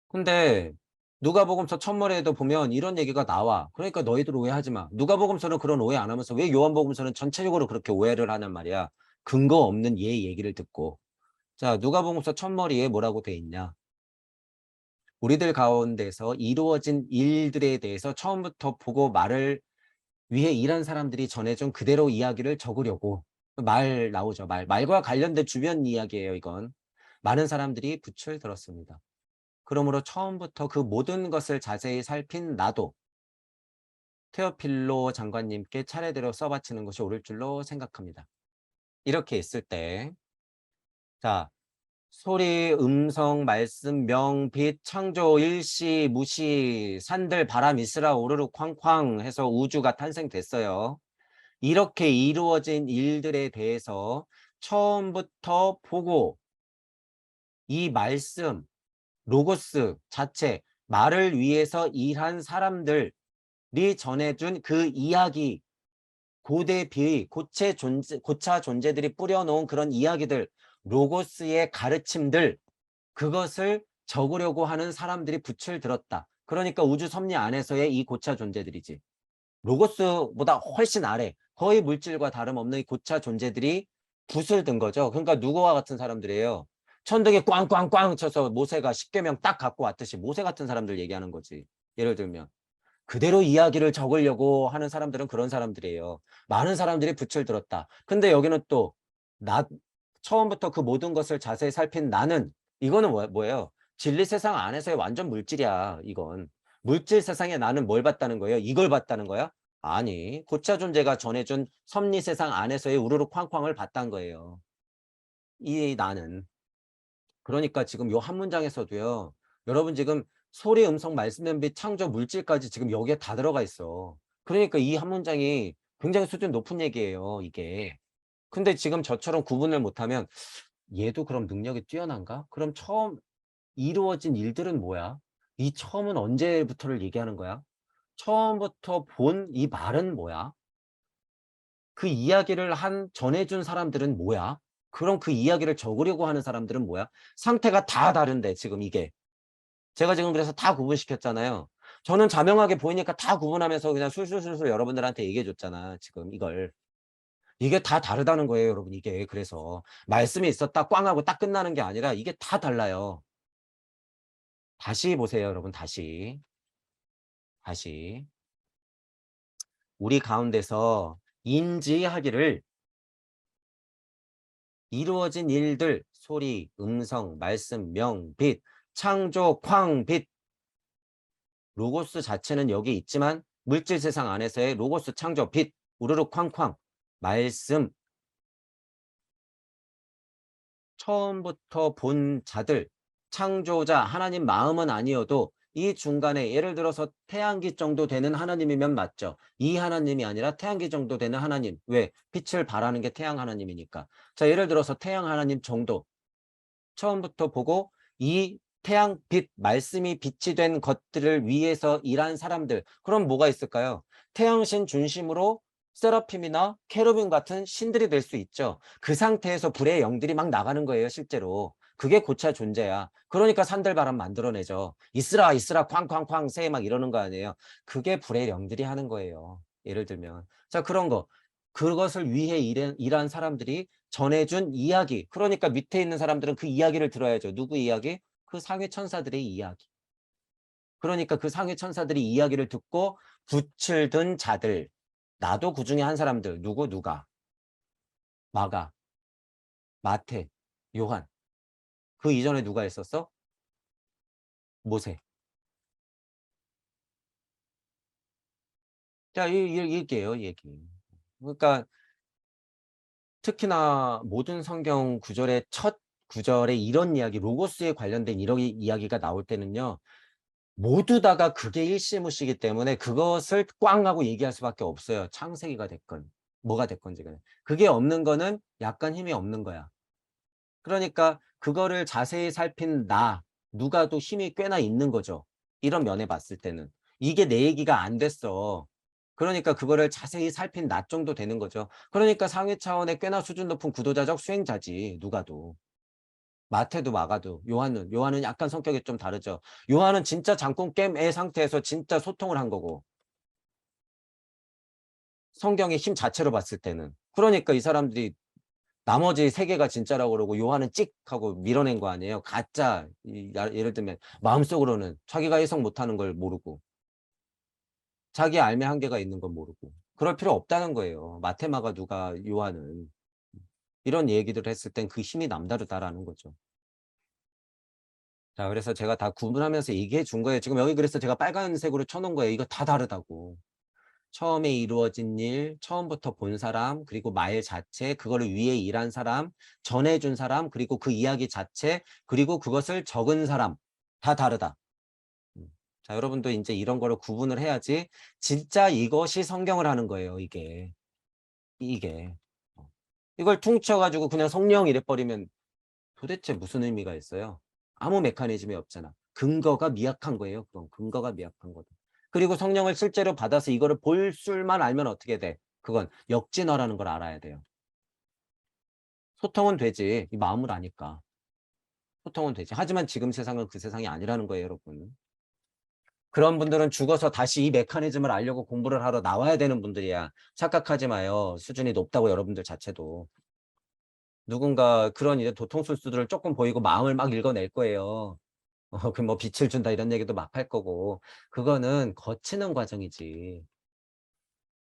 근데 누가복음서 첫머리에도 보면 이런 얘기가 나와. 그러니까 너희들 오해하지 마. 누가복음서는 그런 오해 안 하면서 왜 요한복음서는 전체적으로 그렇게 오해를 하냔 말이야. 근거 없는 얘 얘기를 듣고. 자, 누가복음서 첫머리에 뭐라고 돼 있냐. 우리들 가운데서 이루어진 일들에 대해서 처음부터 보고 말을 위해 일한 사람들이 전해준 그대로 이야기를 적으려고 말 나오죠. 말과 관련된 주변 이야기예요. 이건 많은 사람들이 붓을 들었습니다. 그러므로 처음부터 그 모든 것을 자세히 살핀 나도 테오필로 장관님께 차례대로 써바치는 것이 옳을 줄로 생각합니다. 이렇게 있을 때 자, 소리, 음성, 말씀, 명, 빛, 창조, 일시, 무시, 산들, 바람, 이스라, 오르르, 쾅쾅 해서 우주가 탄생됐어요. 이렇게 이루어진 일들에 대해서 처음부터 보고 이 말씀, 로고스 자체, 말을 위해서 일한 사람들이 전해준 그 이야기, 고대 비의, 고차 존재들이 뿌려놓은 그런 이야기들, 로고스의 가르침들, 그것을 적으려고 하는 사람들이 붓을 들었다. 그러니까 우주 섭리 안에서의 이 고차 존재들이지. 로고스보다 훨씬 아래, 거의 물질과 다름없는 이 고차 존재들이 붓을 든 거죠. 그러니까 누구와 같은 사람들이에요. 천둥이 꽝꽝꽝 쳐서 모세가 십계명 딱 갖고 왔듯이 모세 같은 사람들 얘기하는 거지. 예를 들면 그대로 이야기를 적으려고 하는 사람들은 그런 사람들이에요. 많은 사람들이 붓을 들었다. 근데 여기는 또 나 처음부터 그 모든 것을 자세히 살핀 나는 이거는 뭐예요? 진리 세상 안에서의 완전 물질이야. 이건 물질 세상에 나는 뭘 봤다는 거예요? 이걸 봤다는 거야? 아니, 고차 존재가 전해준 섭리 세상 안에서의 우르르 쾅쾅을 봤다는 거예요. 이 나는. 그러니까 지금 요 한 문장에서도요. 여러분 지금 소리, 음성, 말씀, 연빛, 창조, 물질까지 지금 여기에 다 들어가 있어. 그러니까 이 한 문장이 굉장히 수준 높은 얘기예요. 이게. 근데 지금 저처럼 구분을 못하면 얘도 그럼 능력이 뛰어난가? 그럼 처음 이루어진 일들은 뭐야? 이 처음은 언제부터를 얘기하는 거야? 처음부터 본 이 말은 뭐야? 그 이야기를 전해준 사람들은 뭐야? 그럼 그 이야기를 적으려고 하는 사람들은 뭐야? 상태가 다 다른데 지금 이게. 제가 지금 그래서 다 구분시켰잖아요. 저는 자명하게 보이니까 다 구분하면서 그냥 술술술술 여러분들한테 얘기해 줬잖아. 지금 이걸. 이게 다 다르다는 거예요, 여러분. 이게 그래서 말씀이 있었다 꽝 하고 딱 끝나는 게 아니라 이게 다 달라요. 다시 보세요, 여러분. 다시. 우리 가운데서 인지하기를 이루어진 일들, 소리, 음성, 말씀, 명, 빛, 창조, 쾅, 빛. 로고스 자체는 여기 있지만 물질 세상 안에서의 로고스 창조, 빛, 우르르 쾅쾅, 말씀, 처음부터 본 자들, 창조자, 하나님 마음은 아니어도 이 중간에 예를 들어서 태양기 정도 되는 하나님이면 맞죠. 이 하나님이 아니라 태양기 정도 되는 하나님. 왜? 빛을 발하는 게 태양 하나님이니까. 자, 예를 들어서 태양 하나님 정도. 처음부터 보고 이 태양 빛, 말씀이 빛이 된 것들을 위해서 일한 사람들. 그럼 뭐가 있을까요? 태양신 중심으로 세라핌이나 케루빔 같은 신들이 될 수 있죠. 그 상태에서 불의 영들이 막 나가는 거예요, 실제로. 그게 고차 존재야. 그러니까 산들바람 만들어내죠. 있으라 있으라 쾅쾅쾅 새 막 이러는 거 아니에요. 그게 불의 영들이 하는 거예요. 예를 들면. 자, 그런 거. 그것을 위해 일한 사람들이 전해준 이야기. 그러니까 밑에 있는 사람들은 그 이야기를 들어야죠. 누구 이야기? 그 상위 천사들의 이야기. 그러니까 그 상위 천사들이 이야기를 듣고 붓을 든 자들. 나도 그 중에 한 사람들. 누가? 마가, 마태, 요한. 그 이전에 누가 있었어? 모세. 자, 읽게요, 얘기. 그러니까 특히나 모든 성경 구절의 첫 구절에 이런 이야기, 로고스에 관련된 이런 이야기가 나올 때는요. 모두 다가 그게 일시무시이기 때문에 그것을 꽝 하고 얘기할 수밖에 없어요. 창세기가 됐건 뭐가 됐건지 간에. 그게 없는 거는 약간 힘이 없는 거야. 그러니까 그거를 자세히 살핀 누가 또 힘이 꽤나 있는 거죠. 이런 면에 봤을 때는. 이게 내 얘기가 안 됐어. 그러니까 그거를 자세히 살핀 나 정도 되는 거죠. 그러니까 상위 차원의 꽤나 수준 높은 구도자적 수행자지, 누가도. 마태도 마가도 요한은 약간 성격이 좀 다르죠. 요한은 진짜 장군 깸의 상태에서 진짜 소통을 한 거고. 성경의 힘 자체로 봤을 때는. 그러니까 이 사람들이 나머지 세 개가 진짜라고 그러고 요한은 찍 하고 밀어낸 거 아니에요. 가짜. 예를 들면 마음속으로는 자기가 해석 못하는 걸 모르고 자기 알매 한계가 있는 건 모르고 그럴 필요 없다는 거예요. 마테마가 누가 요한은. 이런 얘기들을 했을 땐 그 힘이 남다르다라는 거죠. 자, 그래서 제가 다 구분하면서 얘기해 준 거예요. 지금 여기 그래서 제가 빨간색으로 쳐놓은 거예요. 이거 다 다르다고. 처음에 이루어진 일, 처음부터 본 사람, 그리고 말 자체, 그거를 위해 일한 사람, 전해준 사람, 그리고 그 이야기 자체, 그리고 그것을 적은 사람. 다 다르다. 음. 자, 여러분도 이제 이런 거를 구분을 해야지 진짜 이것이 성경을 하는 거예요, 이게. 어. 이걸 퉁쳐가지고 그냥 성령 이래버리면 도대체 무슨 의미가 있어요? 아무 메커니즘이 없잖아. 근거가 미약한 거예요. 그럼 근거가 미약한 거다. 그리고 성령을 실제로 받아서 이거를 볼 줄만 알면 어떻게 돼? 그건 역진어라는 걸 알아야 돼요. 소통은 되지. 이 마음을 아니까. 소통은 되지. 하지만 지금 세상은 그 세상이 아니라는 거예요, 여러분. 그런 분들은 죽어서 다시 이 메커니즘을 알려고 공부를 하러 나와야 되는 분들이야. 착각하지 마요. 수준이 높다고 여러분들 자체도. 누군가 그런 이제 도통술수들을 조금 보이고 마음을 막 읽어낼 거예요. 그 뭐 빛을 준다 이런 얘기도 막 할 거고. 그거는 거치는 과정이지.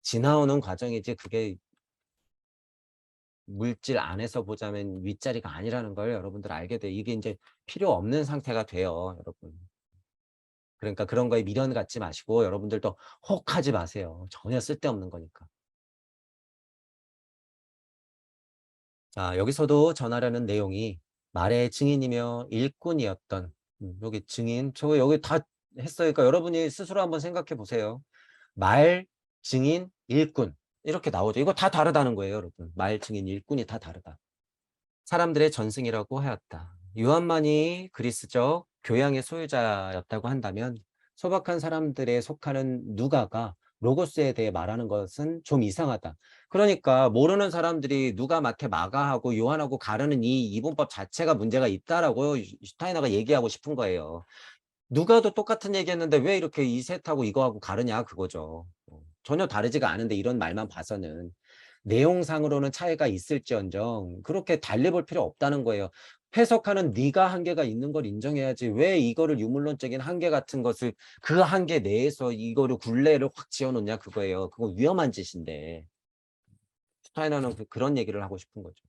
지나오는 과정이지 그게 물질 안에서 보자면 윗자리가 아니라는 걸 여러분들 알게 돼. 이게 인제 필요 없는 상태가 돼요, 여러분. 그러니까 그런 거에 미련 갖지 마시고 여러분들도 혹하지 마세요. 전혀 쓸데없는 거니까. 자, 여기서도 전하려는 내용이 말의 증인이며 일꾼이었던 여기 증인 저 여기 다 했어요. 그러니까 여러분이 스스로 한번 생각해 보세요. 말, 증인, 일꾼 이렇게 나오죠. 이거 다 다르다는 거예요, 여러분. 말, 증인, 일꾼이 다 다르다. 사람들의 전승이라고 하였다. 요한만이 그리스적 교양의 소유자였다고 한다면 소박한 사람들에 속하는 누가가 로고스에 대해 말하는 것은 좀 이상하다. 그러니까 모르는 사람들이 누가 마태 마가하고 요한하고 가르는 이 이분법 자체가 문제가 있다라고 슈타이너가 얘기하고 싶은 거예요. 누가도 똑같은 얘기했는데 왜 이렇게 이 셋하고 이거하고 가르냐 그거죠. 전혀 다르지가 않은데 이런 말만 봐서는. 내용상으로는 차이가 있을지언정 그렇게 달리 볼 필요 없다는 거예요. 해석하는 네가 한계가 있는 걸 인정해야지 왜 이거를 유물론적인 한계 같은 것을 그 한계 내에서 이거를 굴레를 확 지어놓냐 그거예요. 그거 위험한 짓인데. 슈타이너는 그런 얘기를 하고 싶은 거죠.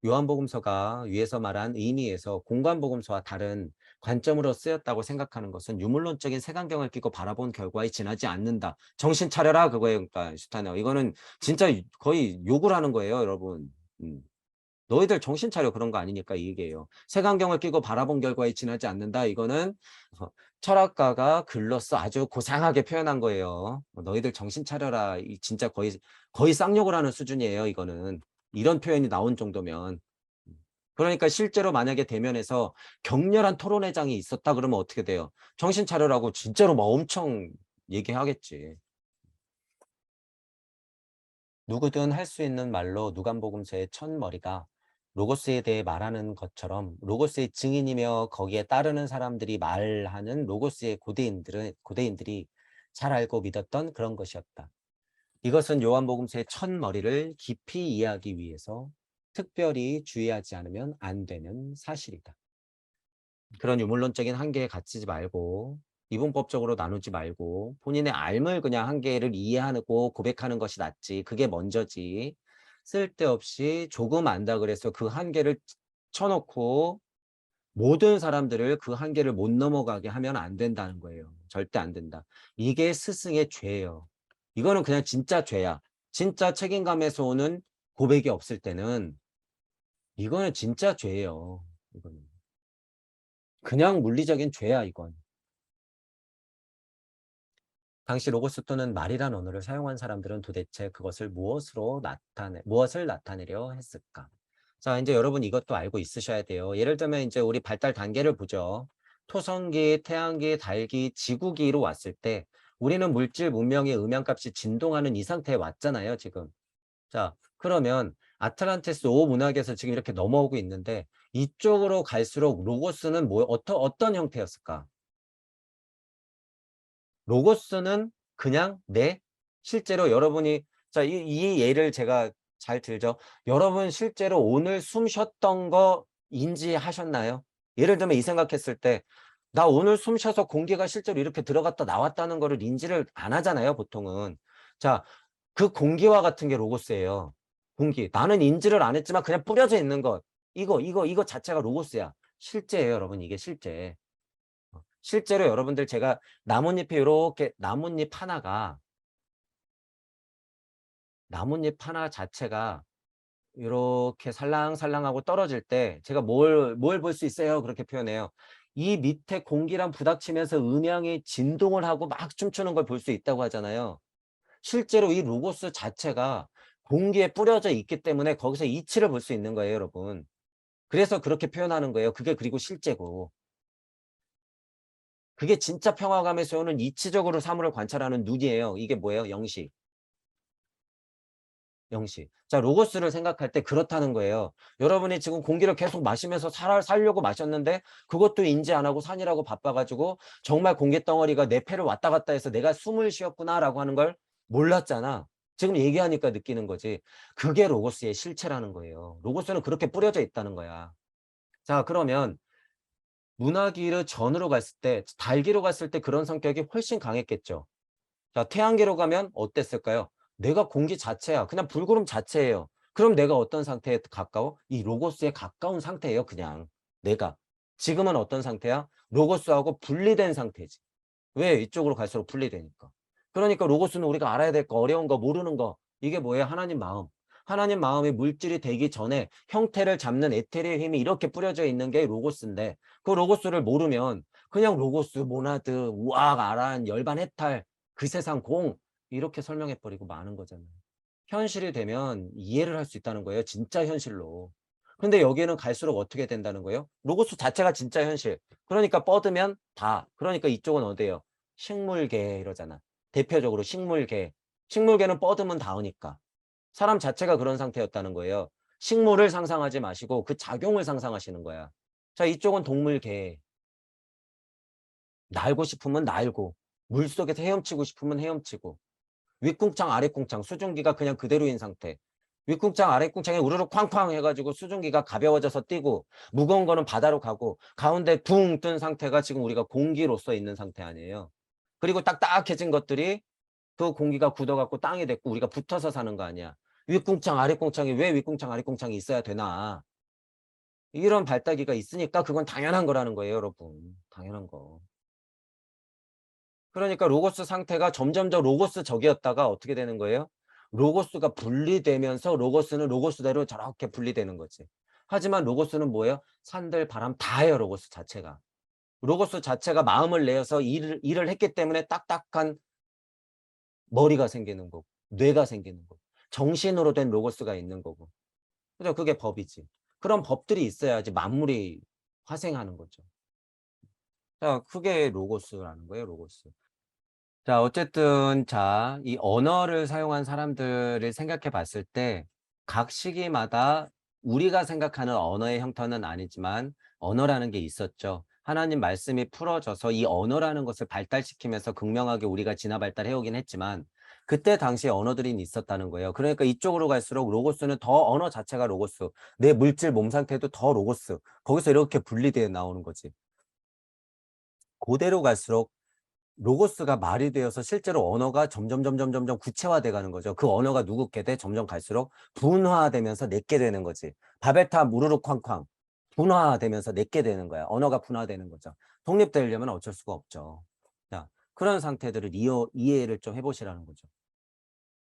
요한복음서가 위에서 말한 의미에서 공관복음서와 다른 관점으로 쓰였다고 생각하는 것은 유물론적인 색안경을 끼고 바라본 결과에 지나지 않는다. 정신 차려라 그거예요. 그러니까 슈타이너. 이거는 진짜 거의 욕을 하는 거예요, 여러분. 너희들 정신 차려 그런 거 아니니까 이 얘기예요. 색안경을 끼고 바라본 결과에 지나지 않는다. 이거는 철학가가 글로써 아주 고상하게 표현한 거예요. 너희들 정신 차려라. 이 진짜 거의 쌍욕을 하는 수준이에요, 이거는. 이런 표현이 나온 정도면. 그러니까 실제로 만약에 대면에서 격렬한 토론회장이 있었다 그러면 어떻게 돼요? 정신 차려라고 진짜로 막 엄청 얘기하겠지. 누구든 할 수 있는 말로 누간복음서의 첫머리가 로고스에 대해 말하는 것처럼 로고스의 증인이며 거기에 따르는 사람들이 말하는 로고스의 고대인들이 잘 알고 믿었던 그런 것이었다. 이것은 요한복음서의 첫 머리를 깊이 이해하기 위해서 특별히 주의하지 않으면 안 되는 사실이다. 그런 유물론적인 한계에 갇히지 말고 이분법적으로 나누지 말고 본인의 삶을 그냥 한계를 이해하고 고백하는 것이 낫지. 그게 먼저지. 쓸데없이 조금 안다 그래서 그 한계를 쳐놓고 모든 사람들을 그 한계를 못 넘어가게 하면 안 된다는 거예요. 절대 안 된다. 이게 스승의 죄예요. 이거는 그냥 진짜 죄야. 진짜 책임감에서 오는 고백이 없을 때는 이거는 진짜 죄예요. 이거는 그냥 물리적인 죄야 이건. 당시 로고스 또는 말이란 언어를 사용한 사람들은 도대체 그것을 무엇을 나타내려 했을까? 자, 이제 여러분 이것도 알고 있으셔야 돼요. 예를 들면 이제 우리 발달 단계를 보죠. 토성기, 태양기, 달기, 지구기로 왔을 때 우리는 물질 문명의 음향값이 진동하는 이 상태에 왔잖아요, 지금. 자, 그러면 아틀란티스 5 문학에서 지금 이렇게 넘어오고 있는데 이쪽으로 갈수록 로고스는 어떤 형태였을까? 로고스는 그냥 실제로 여러분이 자, 이 예를 제가 잘 들죠. 여러분 실제로 오늘 숨 쉬었던 거 인지하셨나요? 예를 들면 이 생각했을 때 나 오늘 숨 쉬어서 공기가 실제로 이렇게 들어갔다 나왔다는 거를 인지를 안 하잖아요, 보통은. 자, 그 공기와 같은 게 로고스예요. 공기. 나는 인지를 안 했지만 그냥 뿌려져 있는 것. 이거 자체가 로고스야. 실제예요, 여러분. 이게 실제. 실제로 여러분들 제가 나뭇잎이 요렇게 나뭇잎 하나 자체가 요렇게 살랑살랑하고 떨어질 때 제가 뭘 볼 수 있어요? 그렇게 표현해요. 이 밑에 공기랑 부닥치면서 음향이 진동을 하고 막 춤추는 걸 볼 수 있다고 하잖아요. 실제로 이 로고스 자체가 공기에 뿌려져 있기 때문에 거기서 이치를 볼 수 있는 거예요, 여러분. 그래서 그렇게 표현하는 거예요. 그게 그리고 실제고. 그게 진짜 평화감에서 오는 이치적으로 사물을 관찰하는 눈이에요. 이게 뭐예요? 영시. 영시. 자, 로고스를 생각할 때 그렇다는 거예요. 여러분이 지금 공기를 계속 마시면서 살려고 마셨는데 그것도 인지 안 하고 사느라고 바빠가지고 정말 공기덩어리가 내 폐를 왔다 갔다 해서 내가 숨을 쉬었구나라고 하는 걸 몰랐잖아. 지금 얘기하니까 느끼는 거지. 그게 로고스의 실체라는 거예요. 로고스는 그렇게 뿌려져 있다는 거야. 자, 그러면 문화기를 전으로 갔을 때, 달기로 갔을 때 그런 성격이 훨씬 강했겠죠. 자, 태양계로 가면 어땠을까요? 내가 공기 자체야. 그냥 불구름 자체예요. 그럼 내가 어떤 상태에 가까워? 이 로고스에 가까운 상태예요, 그냥. 내가. 지금은 어떤 상태야? 로고스하고 분리된 상태지. 왜? 이쪽으로 갈수록 분리되니까. 그러니까 로고스는 우리가 알아야 될 거, 어려운 거, 모르는 거. 이게 뭐예요? 하나님 마음. 하나님 마음이 물질이 되기 전에 형태를 잡는 에테리의 힘이 이렇게 뿌려져 있는 게 로고스인데 그 로고스를 모르면 그냥 로고스, 모나드, 우악, 아란, 열반, 해탈, 그 세상 공 이렇게 설명해 버리고 마는 거잖아요. 현실이 되면 이해를 할 수 있다는 거예요. 진짜 현실로. 근데 여기는 갈수록 어떻게 된다는 거예요? 로고스 자체가 진짜 현실. 그러니까 뻗으면 다. 그러니까 이쪽은 어디예요? 식물계 이러잖아. 대표적으로 식물계. 식물계는 뻗으면 닿으니까. 사람 자체가 그런 상태였다는 거예요. 식물을 상상하지 마시고 그 작용을 상상하시는 거야. 자, 이쪽은 동물계. 날고 싶으면 날고, 물속에서 헤엄치고 싶으면 헤엄치고, 윗궁창 아랫궁창 수증기가 그냥 그대로인 상태. 윗궁창 아랫궁창에 우르르 쾅쾅 해가지고 수증기가 가벼워져서 뛰고 무거운 거는 바다로 가고 가운데 붕 뜬 상태가 지금 우리가 공기로서 있는 상태 아니에요. 그리고 딱딱해진 것들이 그 공기가 굳어갖고 땅이 됐고 우리가 붙어서 사는 거 아니야. 윗궁창 아랫궁창이 왜 윗궁창 아랫궁창이 있어야 되나. 이런 발달기가 있으니까 그건 당연한 거라는 거예요, 여러분. 당연한 거. 그러니까 로고스 상태가 점점 더 로고스적이었다가 어떻게 되는 거예요? 로고스가 분리되면서 로고스는 로고스대로 저렇게 분리되는 거지. 하지만 로고스는 뭐예요? 산들 바람 다예요, 로고스 자체가. 로고스 자체가 마음을 내어서 일을 했기 때문에 딱딱한 머리가 생기는 거고, 뇌가 생기는 거고, 정신으로 된 로고스가 있는 거고. 그죠? 그게 법이지. 그런 법들이 있어야지 만물이 화생하는 거죠. 자, 그게 로고스라는 거예요, 로고스. 자, 어쨌든 자, 이 언어를 사용한 사람들을 생각해 봤을 때 각 시기마다 우리가 생각하는 언어의 형태는 아니지만 언어라는 게 있었죠. 하나님 말씀이 풀어져서 이 언어라는 것을 발달시키면서 극명하게 우리가 진화 발달해 오긴 했지만 그때 당시에 언어들이 있었다는 거예요. 그러니까 이쪽으로 갈수록 로고스는 더 언어 자체가 로고스, 내 물질 몸 상태도 더 로고스, 거기서 이렇게 분리되어 나오는 거지. 고대로 갈수록 로고스가 말이 되어서 실제로 언어가 점점 구체화돼 가는 거죠. 그 언어가 누굽게 돼? 점점 갈수록 분화되면서 내게 되는 거지. 바벨탑 우르르 쾅쾅 분화되면서 내게 되는 거야. 언어가 분화되는 거죠. 독립되려면 어쩔 수가 없죠. 자, 그런 상태들을 이해를 좀 해 보시라는 거죠.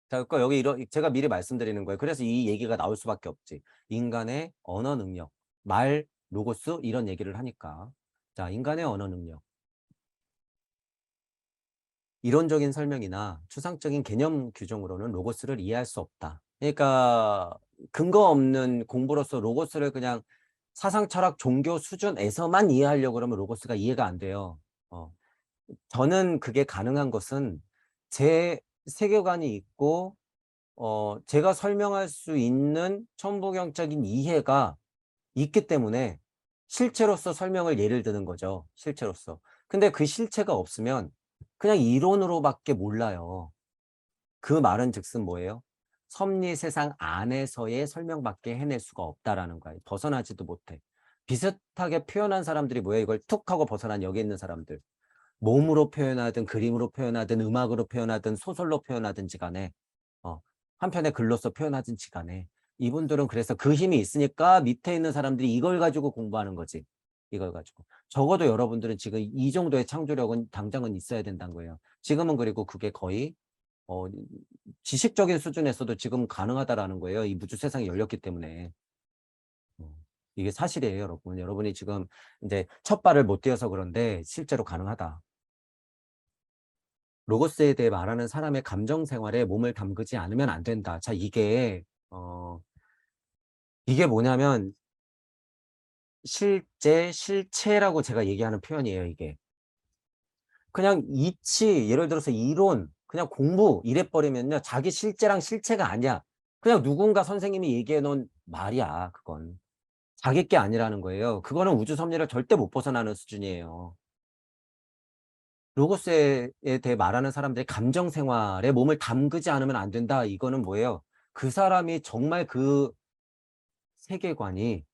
자, 그러니까 여기 제가 미리 말씀드리는 거예요. 그래서 이 얘기가 나올 수밖에 없지. 인간의 언어 능력, 말, 로고스 이런 얘기를 하니까. 자, 인간의 언어 능력. 이론적인 설명이나 추상적인 개념 규정으로는 로고스를 이해할 수 없다. 그러니까 근거 없는 공부로서 로고스를 그냥 사상, 철학, 종교 수준에서만 이해하려고 그러면 로고스가 이해가 안 돼요. 저는 그게 가능한 것은 제 세계관이 있고 제가 설명할 수 있는 천부경적인 이해가 있기 때문에 실체로서 설명을 예를 드는 거죠. 실체로서. 근데 그 실체가 없으면 그냥 이론으로밖에 몰라요. 그 말은 즉슨 뭐예요? 섭리 세상 안에서의 설명밖에 해낼 수가 없다라는 거예요. 벗어나지도 못해. 비슷하게 표현한 사람들이 뭐예요? 이걸 툭 하고 벗어난 여기 있는 사람들. 몸으로 표현하든 그림으로 표현하든 음악으로 표현하든 소설로 표현하든지 간에 한편의 글로서 표현하든지 간에 이분들은 그래서 그 힘이 있으니까 밑에 있는 사람들이 이걸 가지고 공부하는 거지. 이걸 가지고. 적어도 여러분들은 지금 이 정도의 창조력은 당장은 있어야 된다는 거예요. 지금은 그리고 그게 거의 어, 지식적인 수준에서도 지금 가능하다라는 거예요. 이 무주 세상이 열렸기 때문에. 어, 이게 사실이에요, 여러분. 여러분이 지금 이제 첫 발을 못 떼어서 그런데 실제로 가능하다. 로고스에 대해 말하는 사람의 감정 생활에 몸을 담그지 않으면 안 된다. 자, 이게 뭐냐면 실체라고 제가 얘기하는 표현이에요, 이게. 그냥 이치, 예를 들어서 이론, 그냥 공부 이래 버리면요. 자기 실제랑 실체가 아니야. 그냥 누군가 선생님이 얘기해 놓은 말이야, 그건. 자기 게 아니라는 거예요. 그거는 우주 섭리를 절대 못 벗어나는 수준이에요. 로고스에 대해 말하는 사람들의 감정 생활에 몸을 담그지 않으면 안 된다. 이거는 뭐예요? 그 사람이 정말 그 세계관이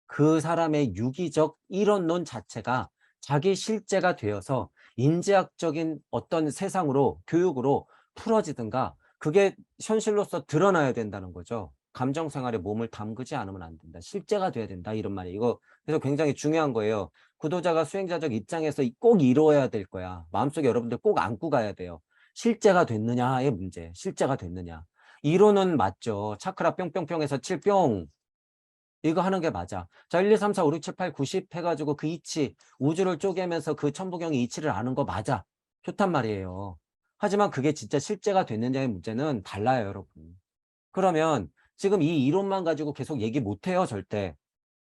그 사람의 유기적 이론론 자체가 자기 실제가 되어서 인지학적인 어떤 세상으로 교육으로 풀어지든가 그게 현실로서 드러나야 된다는 거죠. 감정 생활에 몸을 담그지 않으면 안 된다. 실제가 돼야 된다. 이런 말이에요. 이거 그래서 굉장히 중요한 거예요. 구도자가 수행자적 입장에서 꼭 이루어야 될 거야. 마음속에 여러분들 꼭 안고 가야 돼요. 실제가 됐느냐의 문제. 실제가 됐느냐. 이론은 맞죠. 차크라 뿅뿅뿅에서 7뿅. 이거 하는 게 맞아. 자, 1, 2, 3, 4, 5, 6, 7, 8, 90 해가지고 그 이치, 우주를 쪼개면서 그 천부경의 이치를 아는 거 맞아. 좋단 말이에요. 하지만 그게 진짜 실제가 됐느냐의 문제는 달라요, 여러분. 그러면 지금 이 이론만 가지고 계속 얘기 못 해요, 절대.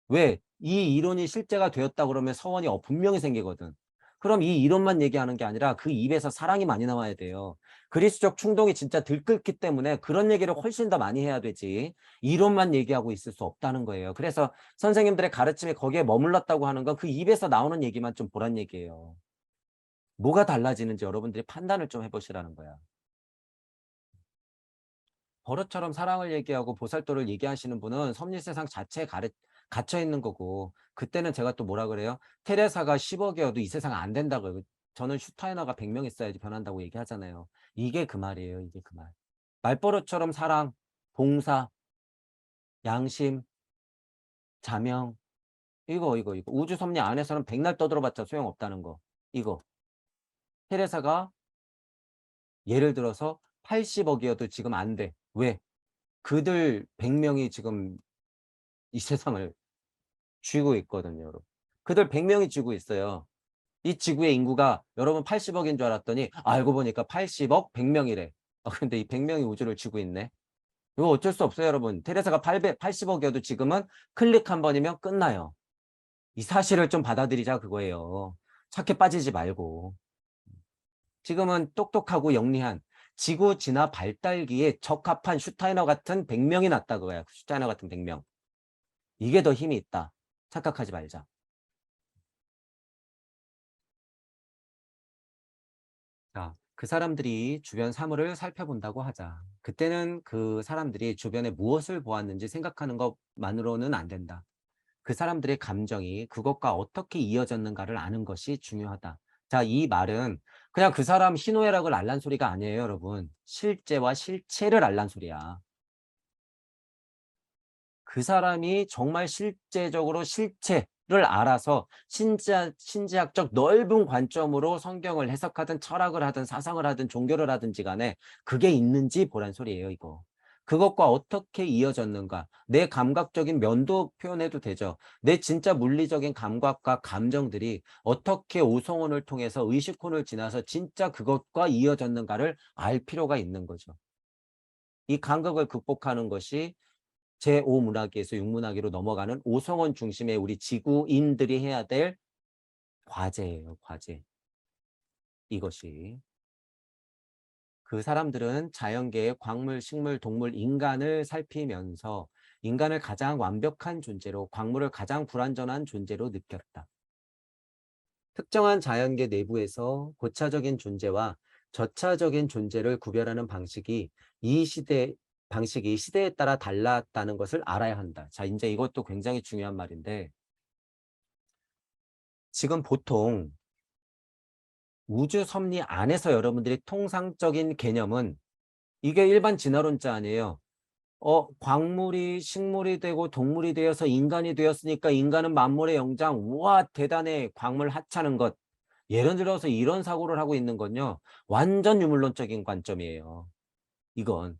왜? 이 이론이 실제가 되었다 그러면 서원이 분명히 생기거든. 그럼 이 이론만 얘기하는 게 아니라 그 입에서 사랑이 많이 나와야 돼요. 그리스도적 충동이 진짜 들끓기 때문에 그런 얘기를 훨씬 더 많이 해야 되지. 이론만 얘기하고 있을 수 없다는 거예요. 그래서 선생님들의 가르침이 거기에 머물렀다고 하는 건 그 입에서 나오는 얘기만 좀 보란 얘기예요. 뭐가 달라지는지 여러분들이 판단을 좀 해보시라는 거야. 버릇처럼 사랑을 얘기하고 보살도를 얘기하시는 분은 섭리세상 자체에 갇혀 있는 거고 그때는 제가 또 뭐라 그래요? 테레사가 10억이어도 이 세상 안 된다고요. 저는 슈타이너가 100명 있어야지 변한다고 얘기하잖아요. 이게 그 말이에요. 이게 그 말. 말버릇처럼 사랑, 봉사, 양심, 자명 이거 우주섭리 안에서는 백날 떠들어봤자 소용없다는 거. 이거 테레사가 예를 들어서 80억이어도 지금 안 돼. 왜? 그들 100명이 지금 이 세상을 쥐고 있거든요, 여러분. 그들 100명이 쥐고 있어요. 이 지구의 인구가 여러분 80억인 줄 알았더니 알고 보니까 80억 100명이래. 근데 이 100명이 우주를 쥐고 있네. 이거 어쩔 수 없어요, 여러분. 테레사가 80억이어도 지금은 클릭 한 번이면 끝나요. 이 사실을 좀 받아들이자 그거예요. 착해 빠지지 말고. 지금은 똑똑하고 영리한 지구 진화 발달기에 적합한 슈타이너 같은 100명이 났다 그거야. 슈타이너 같은 100명. 이게 더 힘이 있다. 착각하지 말자. 자, 그 사람들이 주변 사물을 살펴본다고 하자. 그때는 그 사람들이 주변에 무엇을 보았는지 생각하는 것만으로는 안 된다. 그 사람들의 감정이 그것과 어떻게 이어졌는가를 아는 것이 중요하다. 자, 이 말은 그냥 그 사람 희노애락을 알란 소리가 아니에요, 여러분. 실제와 실체를 알란 소리야. 그 사람이 정말 실제적으로 실체를 알아서 신지학적 넓은 관점으로 성경을 해석하든 철학을 하든 사상을 하든 종교를 하든지 간에 그게 있는지 보란 소리예요, 이거. 그것과 어떻게 이어졌는가. 내 감각적인 면도 표현해도 되죠. 내 진짜 물리적인 감각과 감정들이 어떻게 오성원을 통해서 의식혼을 지나서 진짜 그것과 이어졌는가를 알 필요가 있는 거죠. 이 감각을 극복하는 것이 제5문화기에서 6문화기로 넘어가는 오성원 중심의 우리 지구인들이 해야 될 과제예요, 과제. 이것이. 그 사람들은 자연계의 광물, 식물, 동물, 인간을 살피면서 인간을 가장 완벽한 존재로, 광물을 가장 불완전한 존재로 느꼈다. 특정한 자연계 내부에서 고차적인 존재와 저차적인 존재를 구별하는 방식이 시대에 따라 달랐다는 것을 알아야 한다. 자, 이제 이것도 굉장히 중요한 말인데, 지금 보통 우주 섭리 안에서 여러분들이 통상적인 개념은 이게 일반 진화론자 아니에요. 광물이 식물이 되고 동물이 되어서 인간이 되었으니까 인간은 만물의 영장, 우와, 대단해, 광물 하찮은 것. 예를 들어서 이런 사고를 하고 있는 건요, 완전 유물론적인 관점이에요. 이건.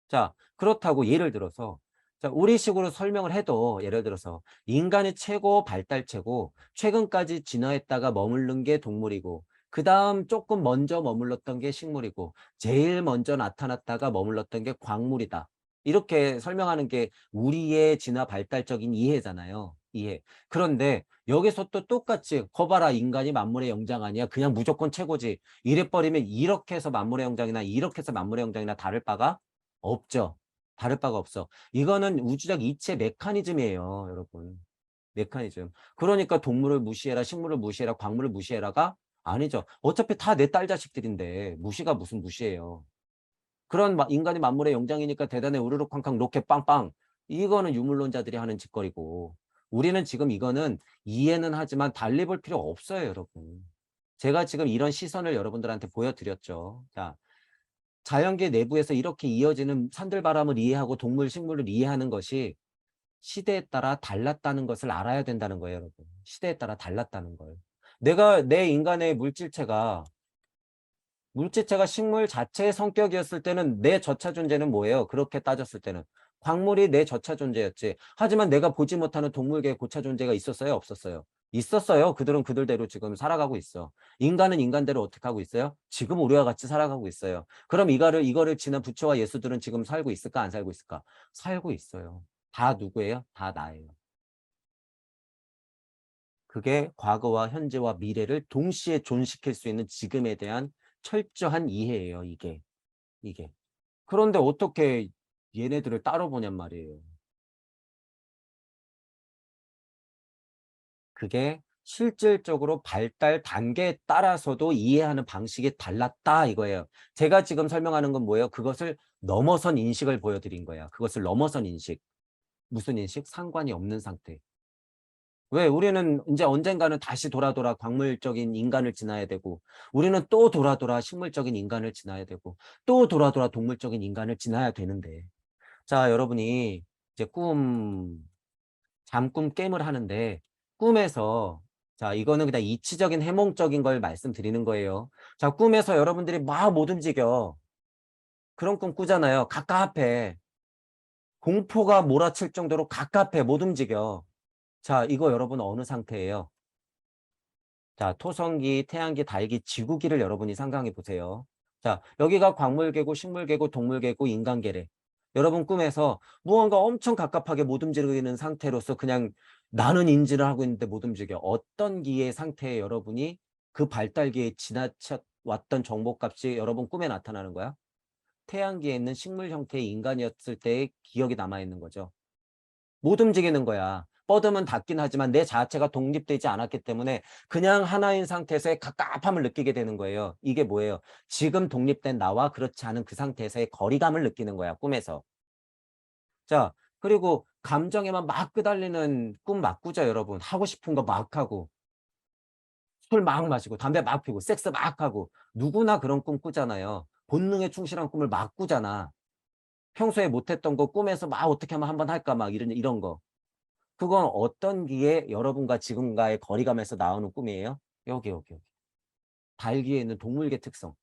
자, 그렇다고 예를 들어서, 자, 우리식으로 설명을 해도 예를 들어서 인간의 최고 발달체고 최근까지 진화했다가 머무른 게 동물이고 그 다음 조금 먼저 머물렀던 게 식물이고 제일 먼저 나타났다가 머물렀던 게 광물이다. 이렇게 설명하는 게 우리의 진화 발달적인 이해잖아요. 이해. 그런데 여기서 또 똑같이 거봐라, 인간이 만물의 영장 아니야. 그냥 무조건 최고지. 이래버리면 이렇게 해서 만물의 영장이나 이렇게 해서 만물의 영장이나 다를 바가 없죠. 다를 바가 없어. 이거는 우주적 이체 메커니즘이에요, 여러분. 메커니즘. 그러니까 동물을 무시해라, 식물을 무시해라, 광물을 무시해라가 아니죠. 어차피 다 내 딸 자식들인데 무시가 무슨 무시예요. 그런 인간이 만물의 영장이니까 대단해, 우르르 쾅쾅 로켓 빵빵. 이거는 유물론자들이 하는 짓거리고 우리는 지금 이거는 이해는 하지만 달리 볼 필요 없어요, 여러분. 제가 지금 이런 시선을 여러분들한테 보여드렸죠. 자, 자연계 내부에서 이렇게 이어지는 산들바람을 이해하고 동물, 식물을 이해하는 것이 시대에 따라 달랐다는 것을 알아야 된다는 거예요, 여러분. 시대에 따라 달랐다는 걸. 내 인간의 물질체가 식물 자체의 성격이었을 때는 내 저차 존재는 뭐예요? 그렇게 따졌을 때는. 광물이 내 저차 존재였지. 하지만 내가 보지 못하는 동물계의 고차 존재가 있었어요? 없었어요? 있었어요. 그들은 그들대로 지금 살아가고 있어. 인간은 인간대로 어떻게 하고 있어요? 지금 우리와 같이 살아가고 있어요. 그럼 이거를 지난 부처와 예수들은 지금 살고 있을까? 안 살고 있을까? 살고 있어요. 다 누구예요? 다 나예요. 그게 과거와 현재와 미래를 동시에 존시킬 수 있는 지금에 대한 철저한 이해예요, 이게. 그런데 어떻게 얘네들을 따로 보냔 말이에요. 그게 실질적으로 발달 단계에 따라서도 이해하는 방식이 달랐다 이거예요. 제가 지금 설명하는 건 뭐예요? 그것을 넘어선 인식을 보여드린 거야. 그것을 넘어선 인식. 무슨 인식? 상관이 없는 상태. 왜? 우리는 이제 언젠가는 다시 돌아 광물적인 인간을 지나야 되고, 우리는 또 돌아 식물적인 인간을 지나야 되고, 또 돌아 동물적인 인간을 지나야 되는데. 자, 여러분이 이제 잠꿈 게임을 하는데, 꿈에서, 자, 이거는 그냥 이치적인 해몽적인 걸 말씀드리는 거예요. 자, 꿈에서 여러분들이 막 못 움직여. 그런 꿈 꾸잖아요. 갑갑해. 공포가 몰아칠 정도로 갑갑해. 못 움직여. 자, 이거 여러분 어느 상태예요? 자, 토성기, 태양기, 달기, 지구기를 여러분이 상상해 보세요. 자, 여기가 광물계고, 식물계고, 동물계고, 인간계래. 여러분 꿈에서 무언가 엄청 갑갑하게 못 움직이는 상태로서 그냥 나는 인지를 하고 있는데 못 움직여. 어떤 기의 상태에 여러분이 그 발달기에 지나쳐 왔던 정보값이 여러분 꿈에 나타나는 거야? 태양계에 있는 식물 형태의 인간이었을 때의 기억이 남아있는 거죠. 못 움직이는 거야. 뻗으면 닿긴 하지만 내 자체가 독립되지 않았기 때문에 그냥 하나인 상태에서의 갑갑함을 느끼게 되는 거예요. 이게 뭐예요? 지금 독립된 나와 그렇지 않은 그 상태에서의 거리감을 느끼는 거야, 꿈에서. 자, 그리고 감정에만 막 끄달리는 꿈 막 꾸죠, 여러분. 하고 싶은 거 막 하고, 술 막 마시고, 담배 막 피고, 섹스 막 하고. 누구나 그런 꿈 꾸잖아요. 본능에 충실한 꿈을 막 꾸잖아. 평소에 못했던 거 꿈에서 막 어떻게 하면 한번 할까 막 이런 거. 그건 어떤 기에 여러분과 지금과의 거리감에서 나오는 꿈이에요? 여기. 달기에 있는 동물계 특성.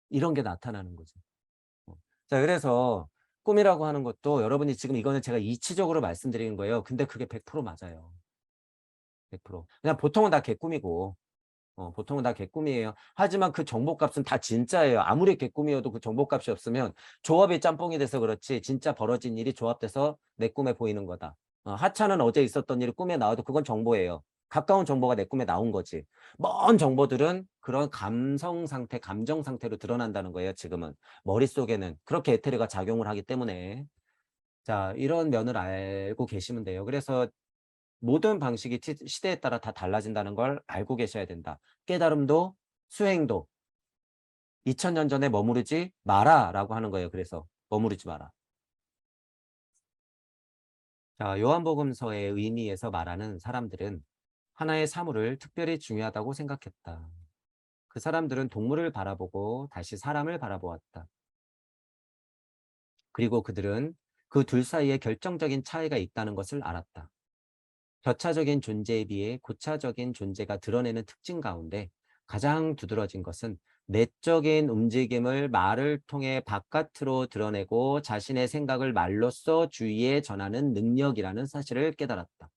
이런 게 나타나는 거죠. 자, 그래서 꿈이라고 하는 것도 여러분이 지금 이거는 제가 이치적으로 말씀드리는 거예요. 근데 그게 100% 맞아요. 100%. 그냥 보통은 다 개꿈이고, 보통은 다 개꿈이에요. 하지만 그 정보값은 다 진짜예요. 아무리 개꿈이어도 그 정보값이 없으면 조합이 짬뽕이 돼서 그렇지 진짜 벌어진 일이 조합돼서 내 꿈에 보이는 거다. 하찮은 어제 있었던 일이 꿈에 나와도 그건 정보예요. 가까운 정보가 내 꿈에 나온 거지. 먼 정보들은 그런 감성 상태, 감정 상태로 드러난다는 거예요. 지금은. 머릿속에는 그렇게 에테르가 작용을 하기 때문에. 자, 이런 면을 알고 계시면 돼요. 그래서 모든 방식이 시대에 따라 다 달라진다는 걸 알고 계셔야 된다. 깨달음도 수행도 2000년 전에 머무르지 마라라고 하는 거예요. 그래서 머무르지 마라. 자, 요한복음서의 의미에서 말하는 사람들은 하나의 사물을 특별히 중요하다고 생각했다. 그 사람들은 동물을 바라보고 다시 사람을 바라보았다. 그리고 그들은 그 둘 사이에 결정적인 차이가 있다는 것을 알았다. 저차적인 존재에 비해 고차적인 존재가 드러내는 특징 가운데 가장 두드러진 것은 내적인 움직임을 말을 통해 바깥으로 드러내고 자신의 생각을 말로써 주위에 전하는 능력이라는 사실을 깨달았다.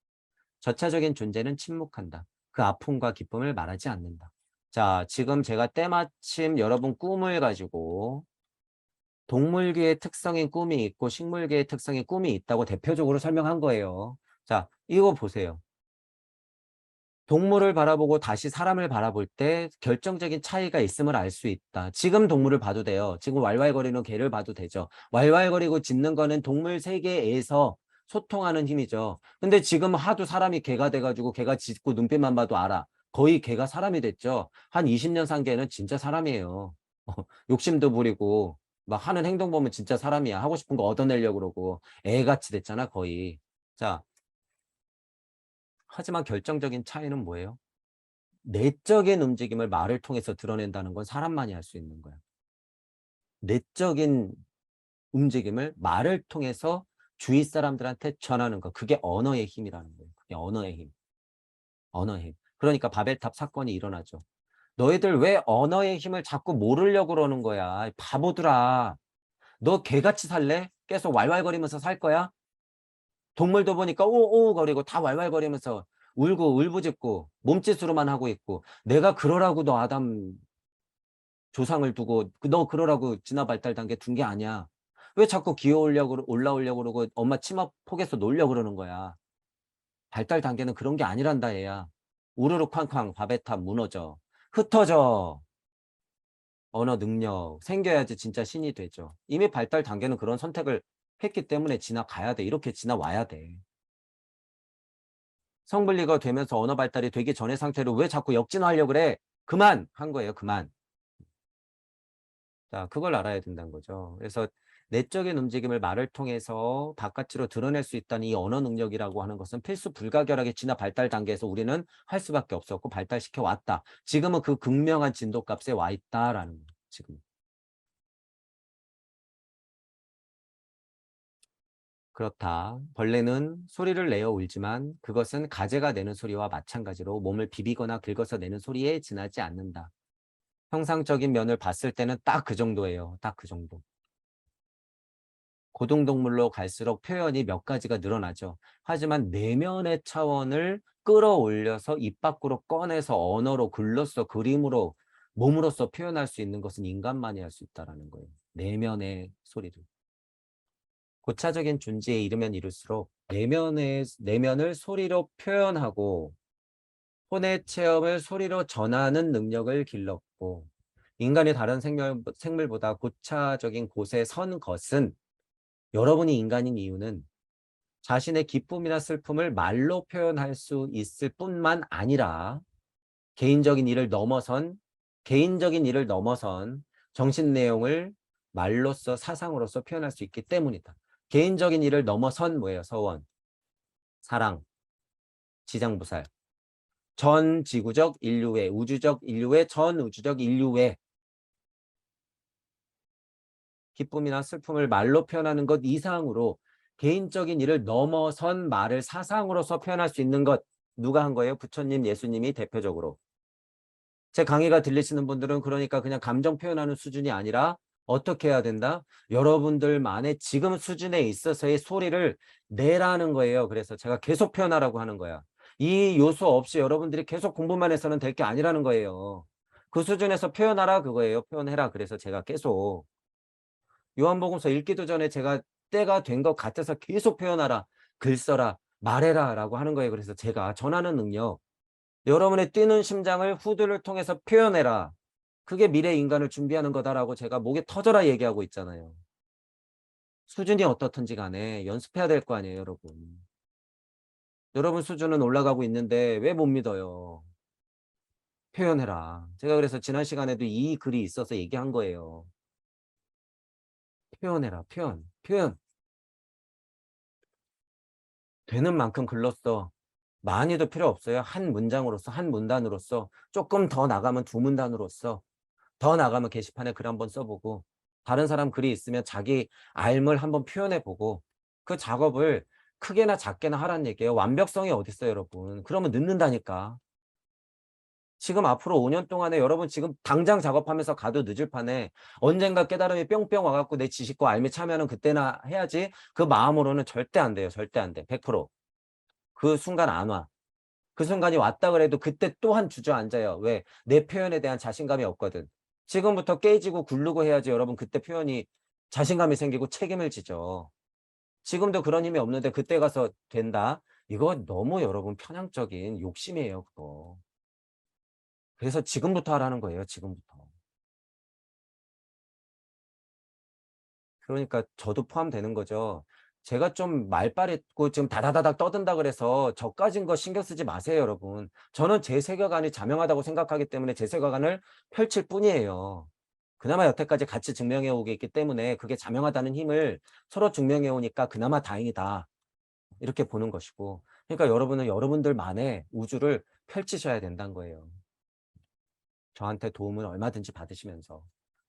저차적인 존재는 침묵한다. 그 아픔과 기쁨을 말하지 않는다. 자, 지금 제가 때마침 여러분 꿈을 가지고 동물계의 특성인 꿈이 있고 식물계의 특성인 꿈이 있다고 대표적으로 설명한 거예요. 자, 이거 보세요. 동물을 바라보고 다시 사람을 바라볼 때 결정적인 차이가 있음을 알 수 있다. 지금 동물을 봐도 돼요. 지금 왈왈거리는 개를 봐도 되죠. 왈왈거리고 짖는 거는 동물 세계에서 소통하는 힘이죠. 근데 지금 하도 사람이 개가 돼가지고 개가 짖고 눈빛만 봐도 알아. 거의 개가 사람이 됐죠. 한 20년 산 개는 진짜 사람이에요. 욕심도 부리고 막 하는 행동 보면 진짜 사람이야. 하고 싶은 거 얻어내려고 그러고 애같이 됐잖아 거의. 자, 하지만 결정적인 차이는 뭐예요? 내적인 움직임을 말을 통해서 드러낸다는 건 사람만이 할 수 있는 거야. 내적인 움직임을 말을 통해서 주위 사람들한테 전하는 거. 그게 언어의 힘이라는 거예요. 그게 언어의 힘. 언어의 힘. 그러니까 바벨탑 사건이 일어나죠. 너희들 왜 언어의 힘을 자꾸 모르려고 그러는 거야? 바보들아. 너 개같이 살래? 계속 왈왈거리면서 살 거야? 동물도 보니까 오오 거리고 다 왈왈거리면서 울고 울부짖고 몸짓으로만 하고 있고 내가 그러라고 너 아담 조상을 두고 너 그러라고 진화 발달 단계 둔 게 아니야. 왜 자꾸 기어오려고 올라오려고 그러고 엄마 치마 폭에서 놀려고 그러는 거야. 발달 단계는 그런 게 아니란다 얘야. 우르르 쾅쾅 바베탑 무너져. 흩어져. 언어 능력 생겨야지 진짜 신이 되죠. 이미 발달 단계는 그런 선택을 했기 때문에 지나가야 돼. 이렇게 지나와야 돼. 성분리가 되면서 언어 발달이 되기 전의 상태로 왜 자꾸 역진화하려고 그래? 그만 한 거예요. 그만. 자, 그걸 알아야 된다는 거죠. 그래서 내적인 움직임을 말을 통해서 바깥으로 드러낼 수 있다는 이 언어 능력이라고 하는 것은 필수 불가결하게 진화 발달 단계에서 우리는 할 수밖에 없었고 발달시켜 왔다. 지금은 그 극명한 진도값에 와 있다라는 거예요. 지금. 그렇다. 벌레는 소리를 내어 울지만 그것은 가재가 내는 소리와 마찬가지로 몸을 비비거나 긁어서 내는 소리에 지나지 않는다. 형상적인 면을 봤을 때는 딱 그 정도예요. 딱 그 정도. 고등동물로 갈수록 표현이 몇 가지가 늘어나죠. 하지만 내면의 차원을 끌어올려서 입 밖으로 꺼내서 언어로 글로써 그림으로 몸으로써 표현할 수 있는 것은 인간만이 할 수 있다는 거예요. 내면의 소리를. 고차적인 존재에 이르면 이를수록 내면을 소리로 표현하고 혼의 체험을 소리로 전하는 능력을 길렀고 인간이 다른 생물보다 고차적인 곳에 선 것은 여러분이 인간인 이유는 자신의 기쁨이나 슬픔을 말로 표현할 수 있을 뿐만 아니라 개인적인 일을 넘어선 정신 내용을 말로써 사상으로서 표현할 수 있기 때문이다. 개인적인 일을 넘어선 뭐예요? 서원, 사랑, 지장부살, 전 지구적 인류의, 우주적 인류의, 전 우주적 인류의 기쁨이나 슬픔을 말로 표현하는 것 이상으로 개인적인 일을 넘어선 말을 사상으로서 표현할 수 있는 것 누가 한 거예요? 부처님, 예수님이 대표적으로. 제 강의가 들리시는 분들은 그러니까 그냥 감정 표현하는 수준이 아니라 어떻게 해야 된다? 여러분들만의 지금 수준에 있어서의 소리를 내라는 거예요. 그래서 제가 계속 표현하라고 하는 거야. 이 요소 없이 여러분들이 계속 공부만 해서는 될 게 아니라는 거예요. 그 수준에서 표현하라 그거예요. 표현해라. 그래서 제가 계속 요한복음서 읽기도 전에 제가 때가 된 것 같아서 계속 표현하라, 글 써라, 말해라 라고 하는 거예요. 그래서 제가 전하는 능력, 여러분의 뛰는 심장을 후드를 통해서 표현해라. 그게 미래 인간을 준비하는 거다라고 제가 목에 터져라 얘기하고 있잖아요. 수준이 어떻든지 간에 연습해야 될 거 아니에요, 여러분. 여러분 수준은 올라가고 있는데 왜 못 믿어요? 표현해라. 제가 그래서 지난 시간에도 이 글이 있어서 얘기한 거예요. 표현해라, 표현. 되는 만큼 글렀어. 많이도 필요 없어요. 한 문장으로서, 한 문단으로서, 조금 더 나가면 두 문단으로서, 더 나가면 게시판에 글 한번 써보고, 다른 사람 글이 있으면 자기 알물 한번 표현해보고, 그 작업을 크게나 작게나 하라는 얘기예요. 완벽성이 어딨어요, 여러분. 그러면 늦는다니까. 지금 앞으로 5년 동안에 여러분 지금 당장 작업하면서 가도 늦을 판에 언젠가 깨달음이 뿅뿅 와갖고 내 지식과 알미 참여는 그때나 해야지 그 마음으로는 절대 안 돼요. 절대 안 돼. 100%. 그 순간 안 와. 그 순간이 왔다 그래도 그때 또한 주저앉아요. 왜? 내 표현에 대한 자신감이 없거든. 지금부터 깨지고 굴르고 해야지 여러분 그때 표현이 자신감이 생기고 책임을 지죠. 지금도 그런 힘이 없는데 그때 가서 된다? 이거 너무 여러분 편향적인 욕심이에요, 그거. 그래서 지금부터 하라는 거예요, 지금부터. 그러니까 저도 포함되는 거죠. 제가 좀 말빨있고 좀 다다다닥 떠든다 그래서 저까진 거 신경 쓰지 마세요, 여러분. 저는 제 세계관이 자명하다고 생각하기 때문에 제 세계관을 펼칠 뿐이에요. 그나마 여태까지 같이 증명해 오고 있기 때문에 그게 자명하다는 힘을 서로 증명해 오니까 그나마 다행이다. 이렇게 보는 것이고. 그러니까 여러분은 여러분들만의 우주를 펼치셔야 된다는 거예요. 저한테 도움을 얼마든지 받으시면서.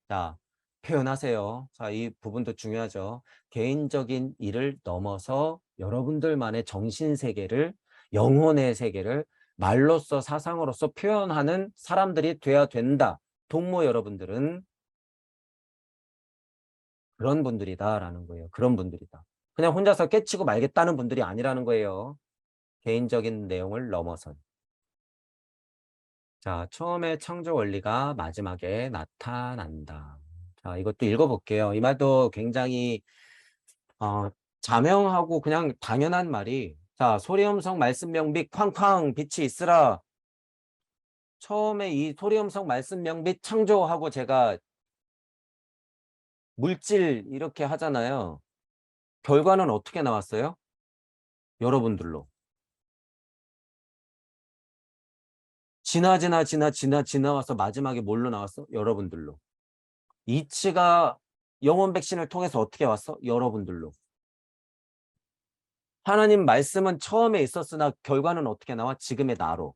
자, 표현하세요. 자, 이 부분도 중요하죠. 개인적인 일을 넘어서 여러분들만의 정신세계를, 영혼의 세계를 말로써 사상으로서 표현하는 사람들이 돼야 된다. 동무 여러분들은 그런 분들이다라는 거예요. 그런 분들이다. 그냥 혼자서 깨치고 말겠다는 분들이 아니라는 거예요. 개인적인 내용을 넘어선. 자, 처음에 창조 원리가 마지막에 나타난다. 자, 이것도 읽어볼게요. 이 말도 굉장히 어, 자명하고 그냥 당연한 말이 자, 소리음성 말씀명빛 쾅쾅 빛이 있으라. 처음에 이 소리음성 말씀명빛 창조하고 제가 물질 이렇게 하잖아요. 결과는 어떻게 나왔어요? 여러분들로. 지나와서 마지막에 뭘로 나왔어? 여러분들로. 이치가 영혼 백신을 통해서 어떻게 왔어? 여러분들로. 하나님 말씀은 처음에 있었으나 결과는 어떻게 나와? 지금의 나로.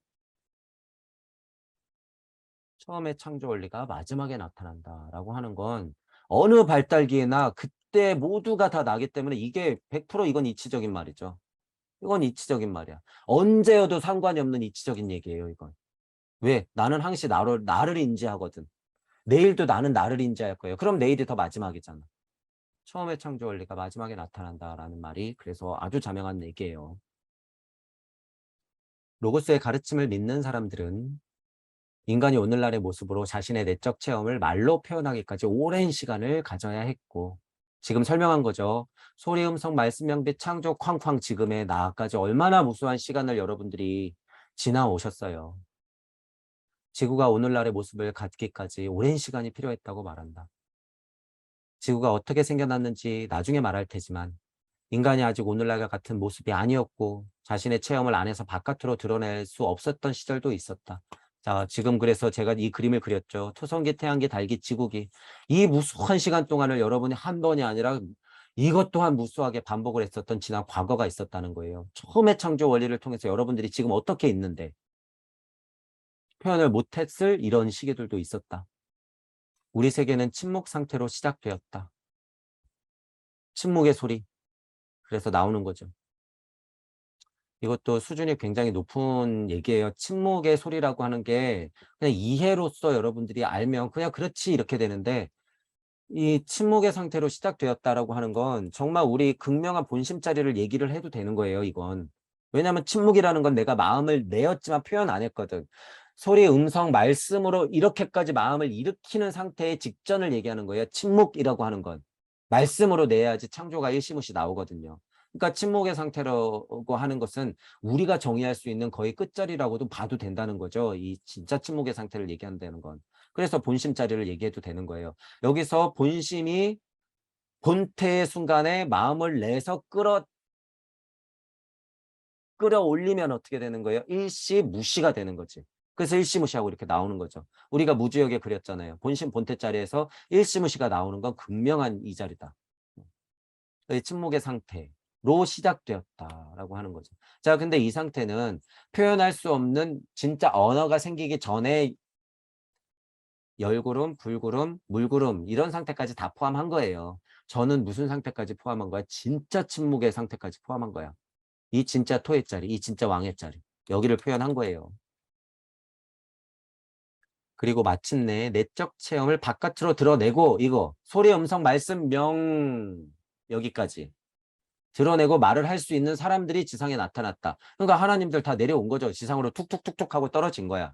처음에 창조 원리가 마지막에 나타난다라고 하는 건 어느 발달기에나 그때 모두가 다 나기 때문에 이게 100% 이건 이치적인 말이죠. 이건 이치적인 말이야. 언제여도 상관이 없는 이치적인 얘기예요, 이건. 왜? 나는 항시 나를 인지하거든. 내일도 나는 나를 인지할 거예요. 그럼 내일이 더 마지막이잖아. 처음에 창조 원리가 마지막에 나타난다라는 말이 그래서 아주 자명한 얘기예요. 로고스의 가르침을 믿는 사람들은 인간이 오늘날의 모습으로 자신의 내적 체험을 말로 표현하기까지 오랜 시간을 가져야 했고 지금 설명한 거죠. 소리, 음성, 말씀, 명빛, 창조, 쾅쾅 지금의 나까지 얼마나 무수한 시간을 여러분들이 지나오셨어요. 지구가 오늘날의 모습을 갖기까지 오랜 시간이 필요했다고 말한다. 지구가 어떻게 생겨났는지 나중에 말할 테지만 인간이 아직 오늘날과 같은 모습이 아니었고 자신의 체험을 안에서 바깥으로 드러낼 수 없었던 시절도 있었다. 자, 지금 그래서 제가 이 그림을 그렸죠. 토성기, 태양계, 달기, 지구기. 이 무수한 시간 동안을 여러분이 한 번이 아니라 이것 또한 무수하게 반복을 했었던 지난 과거가 있었다는 거예요. 처음에 창조 원리를 통해서 여러분들이 지금 어떻게 있는데 표현을 못했을 이런 시기들도 있었다. 우리 세계는 침묵 상태로 시작되었다. 침묵의 소리. 그래서 나오는 거죠. 이것도 수준이 굉장히 높은 얘기예요. 침묵의 소리라고 하는 게 그냥 이해로서 여러분들이 알면 그냥 그렇지 이렇게 되는데 이 침묵의 상태로 시작되었다라고 하는 건 정말 우리 극명한 본심자리를 얘기를 해도 되는 거예요, 이건. 왜냐하면 침묵이라는 건 내가 마음을 내었지만 표현 안 했거든. 소리, 음성, 말씀으로 이렇게까지 마음을 일으키는 상태의 직전을 얘기하는 거예요. 침묵이라고 하는 건. 말씀으로 내야지 창조가 일시무시 나오거든요. 그러니까 침묵의 상태라고 하는 것은 우리가 정의할 수 있는 거의 끝자리라고도 봐도 된다는 거죠. 이 진짜 침묵의 상태를 얘기한다는 건. 그래서 본심자리를 얘기해도 되는 거예요. 여기서 본심이 본태의 순간에 마음을 내서 끌어올리면 어떻게 되는 거예요? 일시무시가 되는 거지. 그래서 일시무시하고 이렇게 나오는 거죠. 우리가 무주역에 그렸잖아요. 본심 본태 자리에서 일시무시가 나오는 건 극명한 이 자리다. 침묵의 상태로 시작되었다라고 하는 거죠. 자, 근데 이 상태는 표현할 수 없는 진짜 언어가 생기기 전에 열구름, 불구름, 물구름 이런 상태까지 다 포함한 거예요. 저는 무슨 상태까지 포함한 거야? 진짜 침묵의 상태까지 포함한 거야. 이 진짜 토의 자리, 이 진짜 왕의 자리. 여기를 표현한 거예요. 그리고 마침내 내적 체험을 바깥으로 드러내고 이거 소리, 음성, 말씀, 명 여기까지 드러내고 말을 할 수 있는 사람들이 지상에 나타났다. 그러니까 하나님들 다 내려온 거죠. 지상으로 툭툭툭툭 하고 떨어진 거야.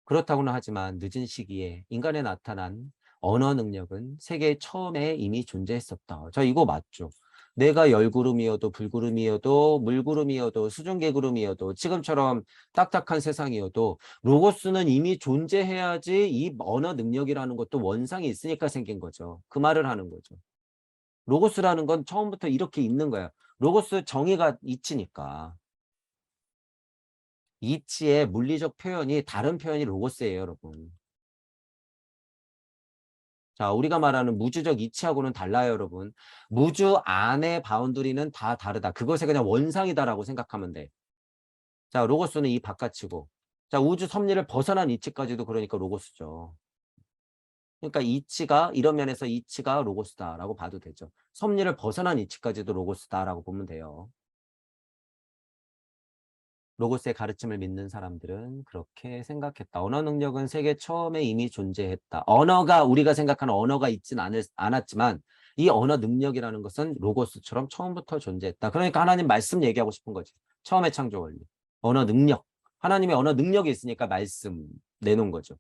그렇다고는 하지만 늦은 시기에 인간에 나타난 언어 능력은 세계 처음에 이미 존재했었다. 자, 이거 맞죠? 내가 열구름이어도 불구름이어도 물구름이어도 수증개구름이어도 지금처럼 딱딱한 세상이어도 로고스는 이미 존재해야지 이 언어 능력이라는 것도 원상이 있으니까 생긴 거죠. 그 말을 하는 거죠. 로고스라는 건 처음부터 이렇게 있는 거야. 로고스 정의가 이치니까. 이치의 물리적 표현이 다른 표현이 로고스예요, 여러분. 자, 우리가 말하는 무주적 이치하고는 달라요, 여러분. 무주 안의 바운더리는 다 다르다. 그것에 그냥 원상이다라고 생각하면 돼. 자, 로고스는 이 바깥이고. 자, 우주 섭리를 벗어난 이치까지도 그러니까 로고스죠. 그러니까 이치가 이런 면에서 이치가 로고스다라고 봐도 되죠. 섭리를 벗어난 이치까지도 로고스다라고 보면 돼요. 로고스의 가르침을 믿는 사람들은 그렇게 생각했다. 언어 능력은 세계 처음에 이미 존재했다. 언어가 우리가 생각하는 언어가 있진 않았지만 이 언어 능력이라는 것은 로고스처럼 처음부터 존재했다. 그러니까 하나님 말씀 얘기하고 싶은 거지. 처음에 창조 원리. 언어 능력. 하나님의 언어 능력이 있으니까 말씀 내놓은 거죠.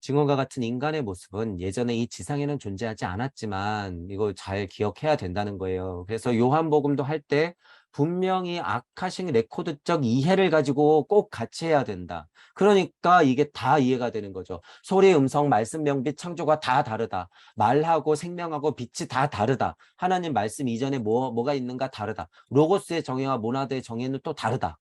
증언과 같은 인간의 모습은 예전에 이 지상에는 존재하지 않았지만 이거 잘 기억해야 된다는 거예요. 그래서 요한복음도 할 때 분명히 아카식 레코드적 이해를 가지고 꼭 같이 해야 된다. 그러니까 이게 다 이해가 되는 거죠. 소리, 음성, 말씀, 명빛, 창조가 다 다르다. 말하고 생명하고 빛이 다 다르다. 하나님 말씀 이전에 뭐가 있는가 다르다. 로고스의 정의와 모나드의 정의는 또 다르다.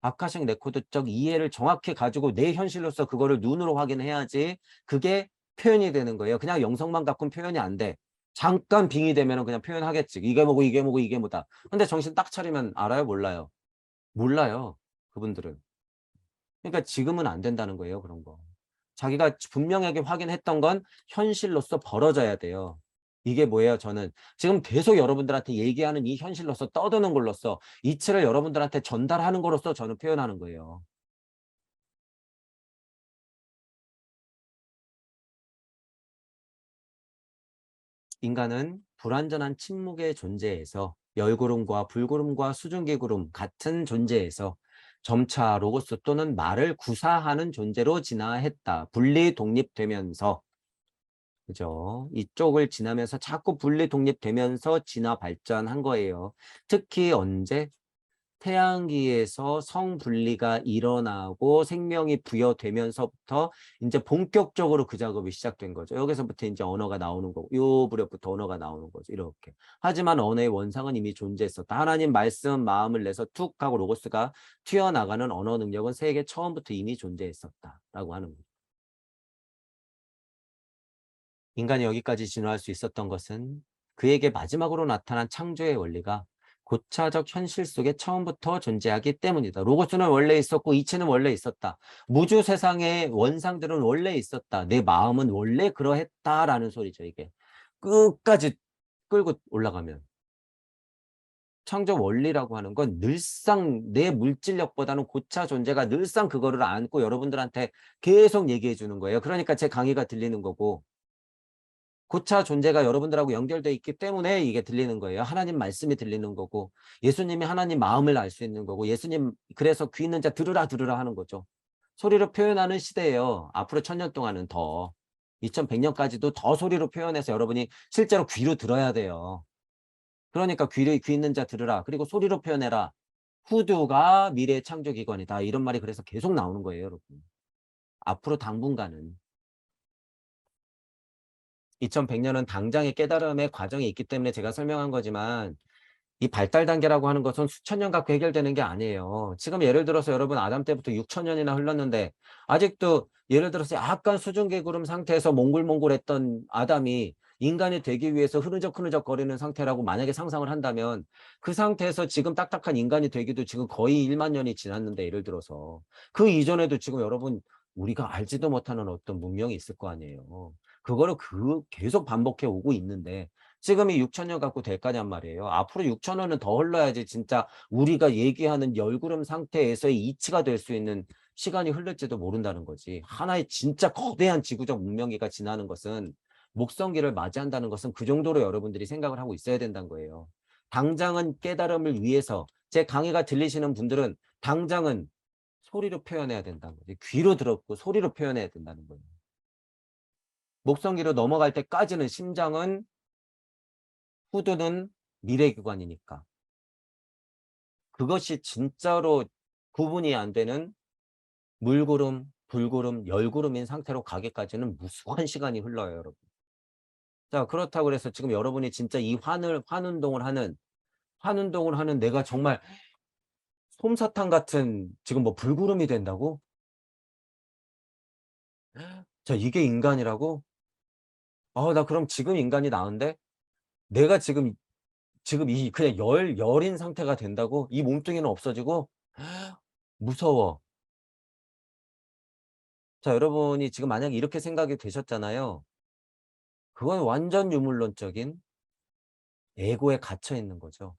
아카식 레코드적 이해를 정확히 가지고 내 현실로서 그거를 눈으로 확인해야지 그게 표현이 되는 거예요. 그냥 영성만 갖고는 표현이 안 돼. 잠깐 빙의 되면 그냥 표현하겠지. 이게 뭐고 이게 뭐고 이게 뭐다. 근데 정신 딱 차리면 알아요? 몰라요? 몰라요. 그분들은. 그러니까 지금은 안 된다는 거예요. 그런 거. 자기가 분명하게 확인했던 건 현실로서 벌어져야 돼요. 이게 뭐예요? 저는 지금 계속 여러분들한테 얘기하는 이 현실로서 떠드는 걸로써 이치를 여러분들한테 전달하는 걸로써 저는 표현하는 거예요. 인간은 불완전한 침묵의 존재에서 열구름과 불구름과 수증기구름 같은 존재에서 점차 로고스 또는 말을 구사하는 존재로 진화했다. 분리 독립되면서 그죠? 이쪽을 지나면서 자꾸 분리 독립되면서 진화 발전한 거예요. 특히 언제? 태양계에서 성분리가 일어나고 생명이 부여되면서부터 이제 본격적으로 그 작업이 시작된 거죠. 여기서부터 이제 언어가 나오는 거고, 요 무렵부터 언어가 나오는 거죠. 이렇게. 하지만 언어의 원상은 이미 존재했었다. 하나님 말씀, 마음을 내서 툭 하고 로고스가 튀어나가는 언어 능력은 세계 처음부터 이미 존재했었다라고 하는 거죠. 인간이 여기까지 진화할 수 있었던 것은 그에게 마지막으로 나타난 창조의 원리가 고차적 현실 속에 처음부터 존재하기 때문이다. 로고스는 원래 있었고 이치는 원래 있었다. 무주 세상의 원상들은 원래 있었다. 내 마음은 원래 그러했다라는 소리죠, 이게. 끝까지 끌고 올라가면. 창조 원리라고 하는 건 늘상 내 물질력보다는 고차 존재가 늘상 그거를 안고 여러분들한테 계속 얘기해 주는 거예요. 그러니까 제 강의가 들리는 거고, 고차 존재가 여러분들하고 연결되어 있기 때문에 이게 들리는 거예요. 하나님 말씀이 들리는 거고, 예수님이 하나님 마음을 알 수 있는 거고, 예수님 그래서 귀 있는 자 들으라 들으라 하는 거죠. 소리로 표현하는 시대예요. 앞으로 1000년 동안은 더, 2100년까지도 더 소리로 표현해서 여러분이 실제로 귀로 들어야 돼요. 그러니까 귀 있는 자 들으라. 그리고 소리로 표현해라. 후두가 미래의 창조기관이다. 이런 말이 그래서 계속 나오는 거예요, 여러분. 앞으로 당분간은. 2100년은 당장의 깨달음의 과정이 있기 때문에 제가 설명한 거지만, 이 발달 단계라고 하는 것은 수천 년 갖고 해결되는 게 아니에요. 지금 예를 들어서 여러분 아담 때부터 6000년이나 흘렀는데 아직도 예를 들어서 약간 수중개구름 상태에서 몽글몽글했던 아담이 인간이 되기 위해서 흐느적흐느적 거리는 상태라고 만약에 상상을 한다면, 그 상태에서 지금 딱딱한 인간이 되기도 지금 거의 1만 년이 지났는데, 예를 들어서 그 이전에도 지금 여러분 우리가 알지도 못하는 어떤 문명이 있을 거 아니에요. 그거를 계속 반복해 오고 있는데 지금이 6000년 갖고 될 거냔 말이에요. 앞으로 6000년은 더 흘러야지 진짜 우리가 얘기하는 열구름 상태에서의 이치가 될 수 있는 시간이 흘릴지도 모른다는 거지. 하나의 진짜 거대한 지구적 문명기가 지나는 것은, 목성기를 맞이한다는 것은 그 정도로 여러분들이 생각을 하고 있어야 된다는 거예요. 당장은 깨달음을 위해서, 제 강의가 들리시는 분들은 당장은 소리로 표현해야 된다는 거지. 귀로 들었고 소리로 표현해야 된다는 거예요. 목성기로 넘어갈 때까지는 심장은, 후두는 미래기관이니까. 그것이 진짜로 구분이 안 되는 물구름, 불구름, 열구름인 상태로 가기까지는 무수한 시간이 흘러요, 여러분. 자, 그렇다고 그래서 지금 여러분이 진짜 이 환운동을 하는 내가 정말 솜사탕 같은 지금 뭐 불구름이 된다고? 자, 이게 인간이라고? 나 그럼 지금 인간이 나은데? 내가 지금 이 그냥 열인 상태가 된다고? 이 몸뚱이는 없어지고? 무서워. 자, 여러분이 지금 만약에 이렇게 생각이 되셨잖아요. 그건 완전 유물론적인 에고에 갇혀 있는 거죠.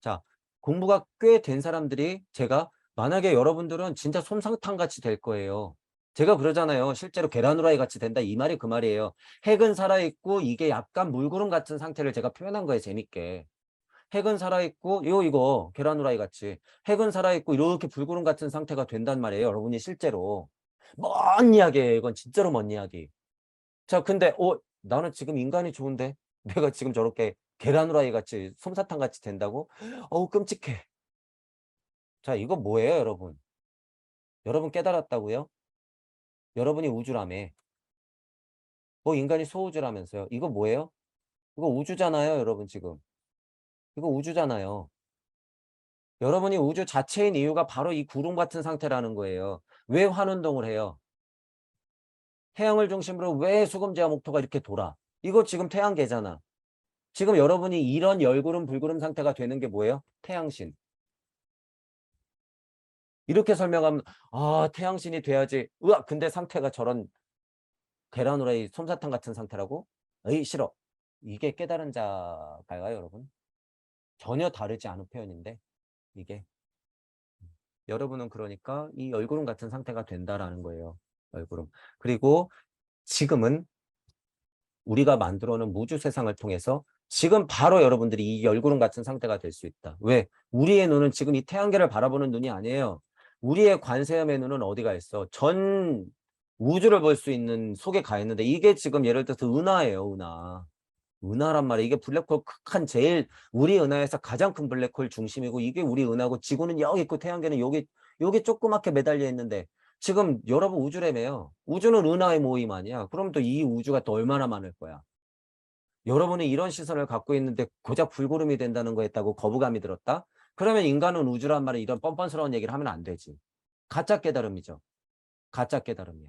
자, 공부가 꽤 된 사람들이, 제가 만약에 여러분들은 진짜 솜사탕 같이 될 거예요. 제가 그러잖아요. 실제로 계란 후라이 같이 된다. 이 말이 그 말이에요. 핵은 살아있고 이게 약간 물구름 같은 상태를 제가 표현한 거예요. 재밌게. 핵은 살아있고 이거 계란 후라이 같이 핵은 살아있고 이렇게 불구름 같은 상태가 된단 말이에요. 여러분이 실제로. 먼 이야기예요. 이건 진짜로 먼 이야기. 자, 근데 나는 지금 인간이 좋은데 내가 지금 저렇게 계란 후라이 같이 솜사탕 같이 된다고? 어우, 끔찍해. 자, 이거 뭐예요, 여러분? 여러분 깨달았다고요? 여러분이 우주라며. 뭐 인간이 소우주라면서요. 이거 뭐예요? 이거 우주잖아요, 여러분 지금. 이거 우주잖아요. 여러분이 우주 자체인 이유가 바로 이 구름 같은 상태라는 거예요. 왜 환운동을 해요? 태양을 중심으로 왜 수금제와 목토가 이렇게 돌아? 이거 지금 태양계잖아. 지금 여러분이 이런 열구름 불구름 상태가 되는 게 뭐예요? 태양신. 이렇게 설명하면 태양신이 돼야지. 으악, 근데 상태가 저런 계란 후라이 솜사탕 같은 상태라고? 에이, 싫어. 이게 깨달은 자가요, 여러분? 전혀 다르지 않은 표현인데 이게. 여러분은 그러니까 이 열구름 같은 상태가 된다라는 거예요. 열구름. 그리고 지금은 우리가 만들어 놓은 무주 세상을 통해서 지금 바로 여러분들이 이 열구름 같은 상태가 될 수 있다. 왜? 우리의 눈은 지금 이 태양계를 바라보는 눈이 아니에요. 우리의 관세음의 눈은 어디가 있어? 전 우주를 볼 수 있는 속에 가 있는데, 이게 지금 예를 들어서 은하예요, 은하. 은하란 말이야. 이게 블랙홀 극한 제일 우리 은하에서 가장 큰 블랙홀 중심이고 이게 우리 은하고 지구는 여기 있고 태양계는 여기 조그맣게 매달려 있는데 지금 여러분 우주라며요. 우주는 은하의 모임 아니야. 그럼 또 이 우주가 또 얼마나 많을 거야. 여러분이 이런 시선을 갖고 있는데 고작 불구름이 된다는 거에 있다고 거부감이 들었다? 그러면 인간은 우주란 말에 이런 뻔뻔스러운 얘기를 하면 안 되지. 가짜 깨달음이죠. 가짜 깨달음이야.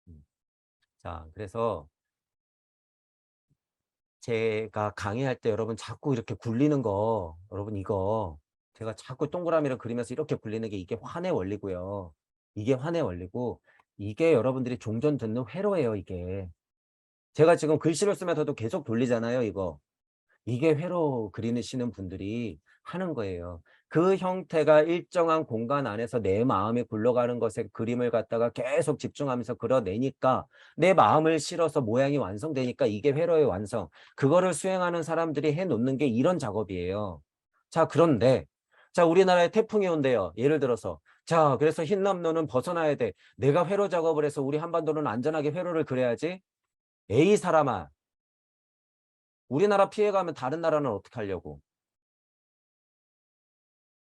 음. 자, 그래서 제가 강의할 때 여러분 자꾸 이렇게 굴리는 거, 여러분 이거 제가 자꾸 동그라미를 그리면서 이렇게 굴리는 게 이게 환의 원리고요. 이게 환의 원리고 이게 여러분들이 종전 듣는 회로예요, 이게. 제가 지금 글씨를 쓰면서도 계속 돌리잖아요, 이거. 이게 회로 그리시는 분들이 하는 거예요. 그 형태가 일정한 공간 안에서 내 마음이 굴러가는 것에 그림을 갖다가 계속 집중하면서 그려내니까 내 마음을 실어서 모양이 완성되니까 이게 회로의 완성. 그거를 수행하는 사람들이 해놓는 게 이런 작업이에요. 자, 그런데 자, 우리나라에 태풍이 온대요. 예를 들어서. 자, 그래서 흰남노는 벗어나야 돼. 내가 회로 작업을 해서 우리 한반도는 안전하게 회로를 그려야지. 에이 사람아. 우리나라 피해가면 다른 나라는 어떻게 하려고?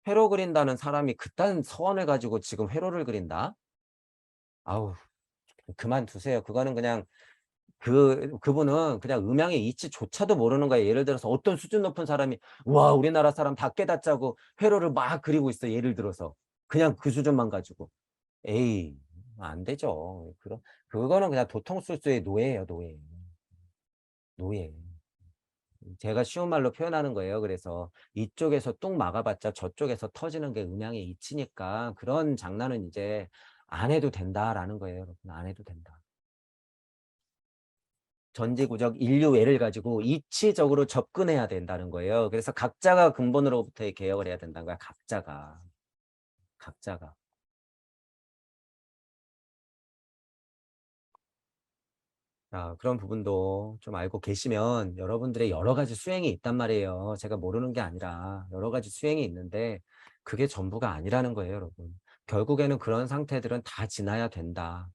회로 그린다는 사람이 그딴 서원을 가지고 지금 회로를 그린다? 아우, 그만두세요. 그거는 그냥 그분은 그냥 음양의 이치조차도 모르는 거예요. 예를 들어서 어떤 수준 높은 사람이 와, 우리나라 사람 다 깨닫자고 회로를 막 그리고 있어. 예를 들어서. 그냥 그 수준만 가지고. 에이, 안 되죠. 그거는 그냥 도통술수의 노예예요, 노예. 노예. 제가 쉬운 말로 표현하는 거예요. 그래서 이쪽에서 뚝 막아봤자 저쪽에서 터지는 게 음양의 이치니까 그런 장난은 이제 안 해도 된다라는 거예요. 여러분. 안 해도 된다. 전지구적 인류애를 가지고 이치적으로 접근해야 된다는 거예요. 그래서 각자가 근본으로부터의 개혁을 해야 된다는 거야. 각자가. 자, 그런 부분도 좀 알고 계시면 여러분들의 여러 가지 수행이 있단 말이에요. 제가 모르는 게 아니라 여러 가지 수행이 있는데 그게 전부가 아니라는 거예요, 여러분. 결국에는 그런 상태들은 다 지나야 된다.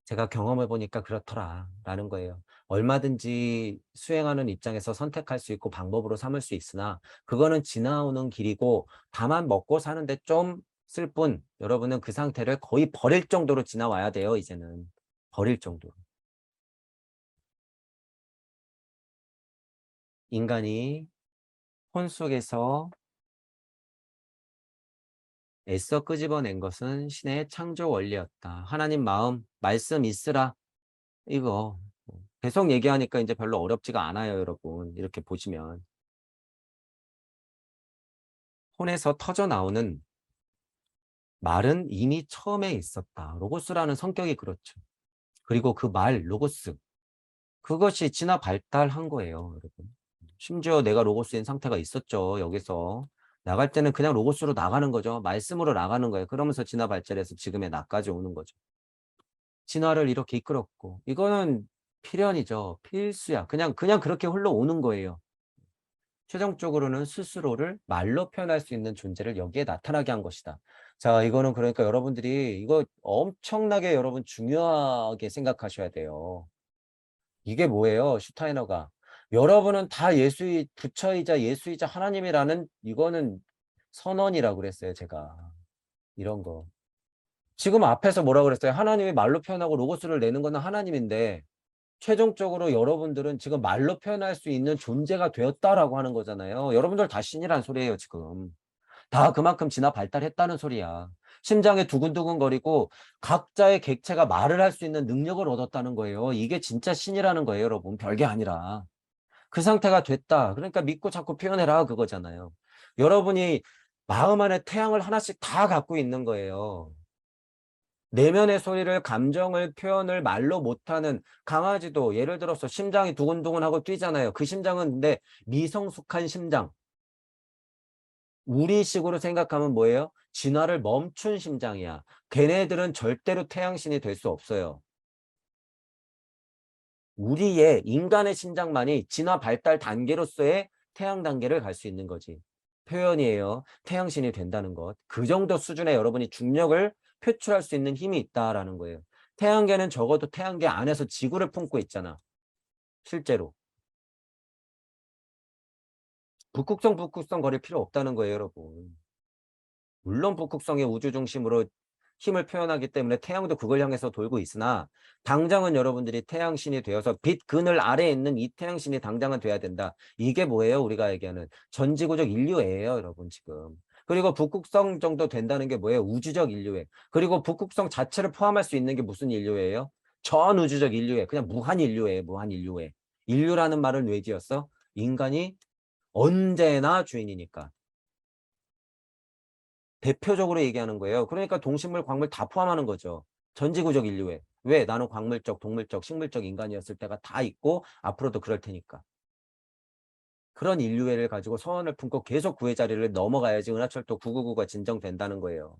제가 경험해 보니까 그렇더라 라는 거예요. 얼마든지 수행하는 입장에서 선택할 수 있고 방법으로 삼을 수 있으나 그거는 지나오는 길이고 다만 먹고 사는데 좀 쓸 뿐 여러분은 그 상태를 거의 버릴 정도로 지나와야 돼요, 이제는. 버릴 정도로. 인간이 혼 속에서 애써 끄집어낸 것은 신의 창조 원리였다. 하나님 마음, 말씀 있으라. 이거 계속 얘기하니까 이제 별로 어렵지가 않아요, 여러분. 이렇게 보시면. 혼에서 터져 나오는 말은 이미 처음에 있었다. 로고스라는 성격이 그렇죠. 그리고 그 말, 로고스. 그것이 진화 발달한 거예요, 여러분. 심지어 내가 로고스인 상태가 있었죠, 여기서. 나갈 때는 그냥 로고스로 나가는 거죠. 말씀으로 나가는 거예요. 그러면서 진화 발달해서 지금의 나까지 오는 거죠. 진화를 이렇게 이끌었고 이거는 필연이죠. 필수야. 그냥 그렇게 흘러오는 거예요. 최종적으로는 스스로를 말로 표현할 수 있는 존재를 여기에 나타나게 한 것이다. 자, 이거는 그러니까 여러분들이 이거 엄청나게 여러분 중요하게 생각하셔야 돼요. 이게 뭐예요? 슈타이너가. 여러분은 다 부처이자 예수이자 하나님이라는 이거는 선언이라고 그랬어요, 제가. 이런 거. 지금 앞에서 뭐라 그랬어요? 하나님이 말로 표현하고 로고스를 내는 거는 하나님인데 최종적으로 여러분들은 지금 말로 표현할 수 있는 존재가 되었다라고 하는 거잖아요. 여러분들 다 신이란 소리예요, 지금. 다 그만큼 진화 발달했다는 소리야. 심장에 두근두근거리고 각자의 객체가 말을 할 수 있는 능력을 얻었다는 거예요. 이게 진짜 신이라는 거예요, 여러분. 별게 아니라. 그 상태가 됐다. 그러니까 믿고 자꾸 표현해라 그거잖아요. 여러분이 마음 안에 태양을 하나씩 다 갖고 있는 거예요. 내면의 소리를 감정을 표현을 말로 못하는 강아지도 예를 들어서 심장이 두근두근하고 뛰잖아요. 그 심장은 근데 미성숙한 심장. 우리식으로 생각하면 뭐예요? 진화를 멈춘 심장이야. 걔네들은 절대로 태양신이 될 수 없어요. 우리의 인간의 심장만이 진화 발달 단계로서의 태양 단계를 갈 수 있는 거지. 표현이에요. 태양신이 된다는 것. 그 정도 수준의 여러분이 중력을 표출할 수 있는 힘이 있다라는 거예요. 태양계는 적어도 태양계 안에서 지구를 품고 있잖아. 실제로. 북극성 거릴 필요 없다는 거예요, 여러분. 물론 북극성의 우주 중심으로 힘을 표현하기 때문에 태양도 그걸 향해서 돌고 있으나 당장은 여러분들이 태양신이 되어서 빛 그늘 아래에 있는 이 태양신이 당장은 돼야 된다. 이게 뭐예요? 우리가 얘기하는 전지구적 인류애예요, 여러분 지금. 그리고 북극성 정도 된다는 게 뭐예요? 우주적 인류애. 그리고 북극성 자체를 포함할 수 있는 게 무슨 인류애예요? 전 우주적 인류애. 그냥 무한 인류애, 무한 인류애. 인류라는 말을 왜 지었어? 인간이 언제나 주인이니까. 대표적으로 얘기하는 거예요. 그러니까 동식물, 광물 다 포함하는 거죠. 전지구적 인류애. 왜? 나는 광물적, 동물적, 식물적 인간이었을 때가 다 있고 앞으로도 그럴 테니까. 그런 인류애를 가지고 소원을 품고 계속 구의 자리를 넘어가야지 은하철도 999가 진정된다는 거예요.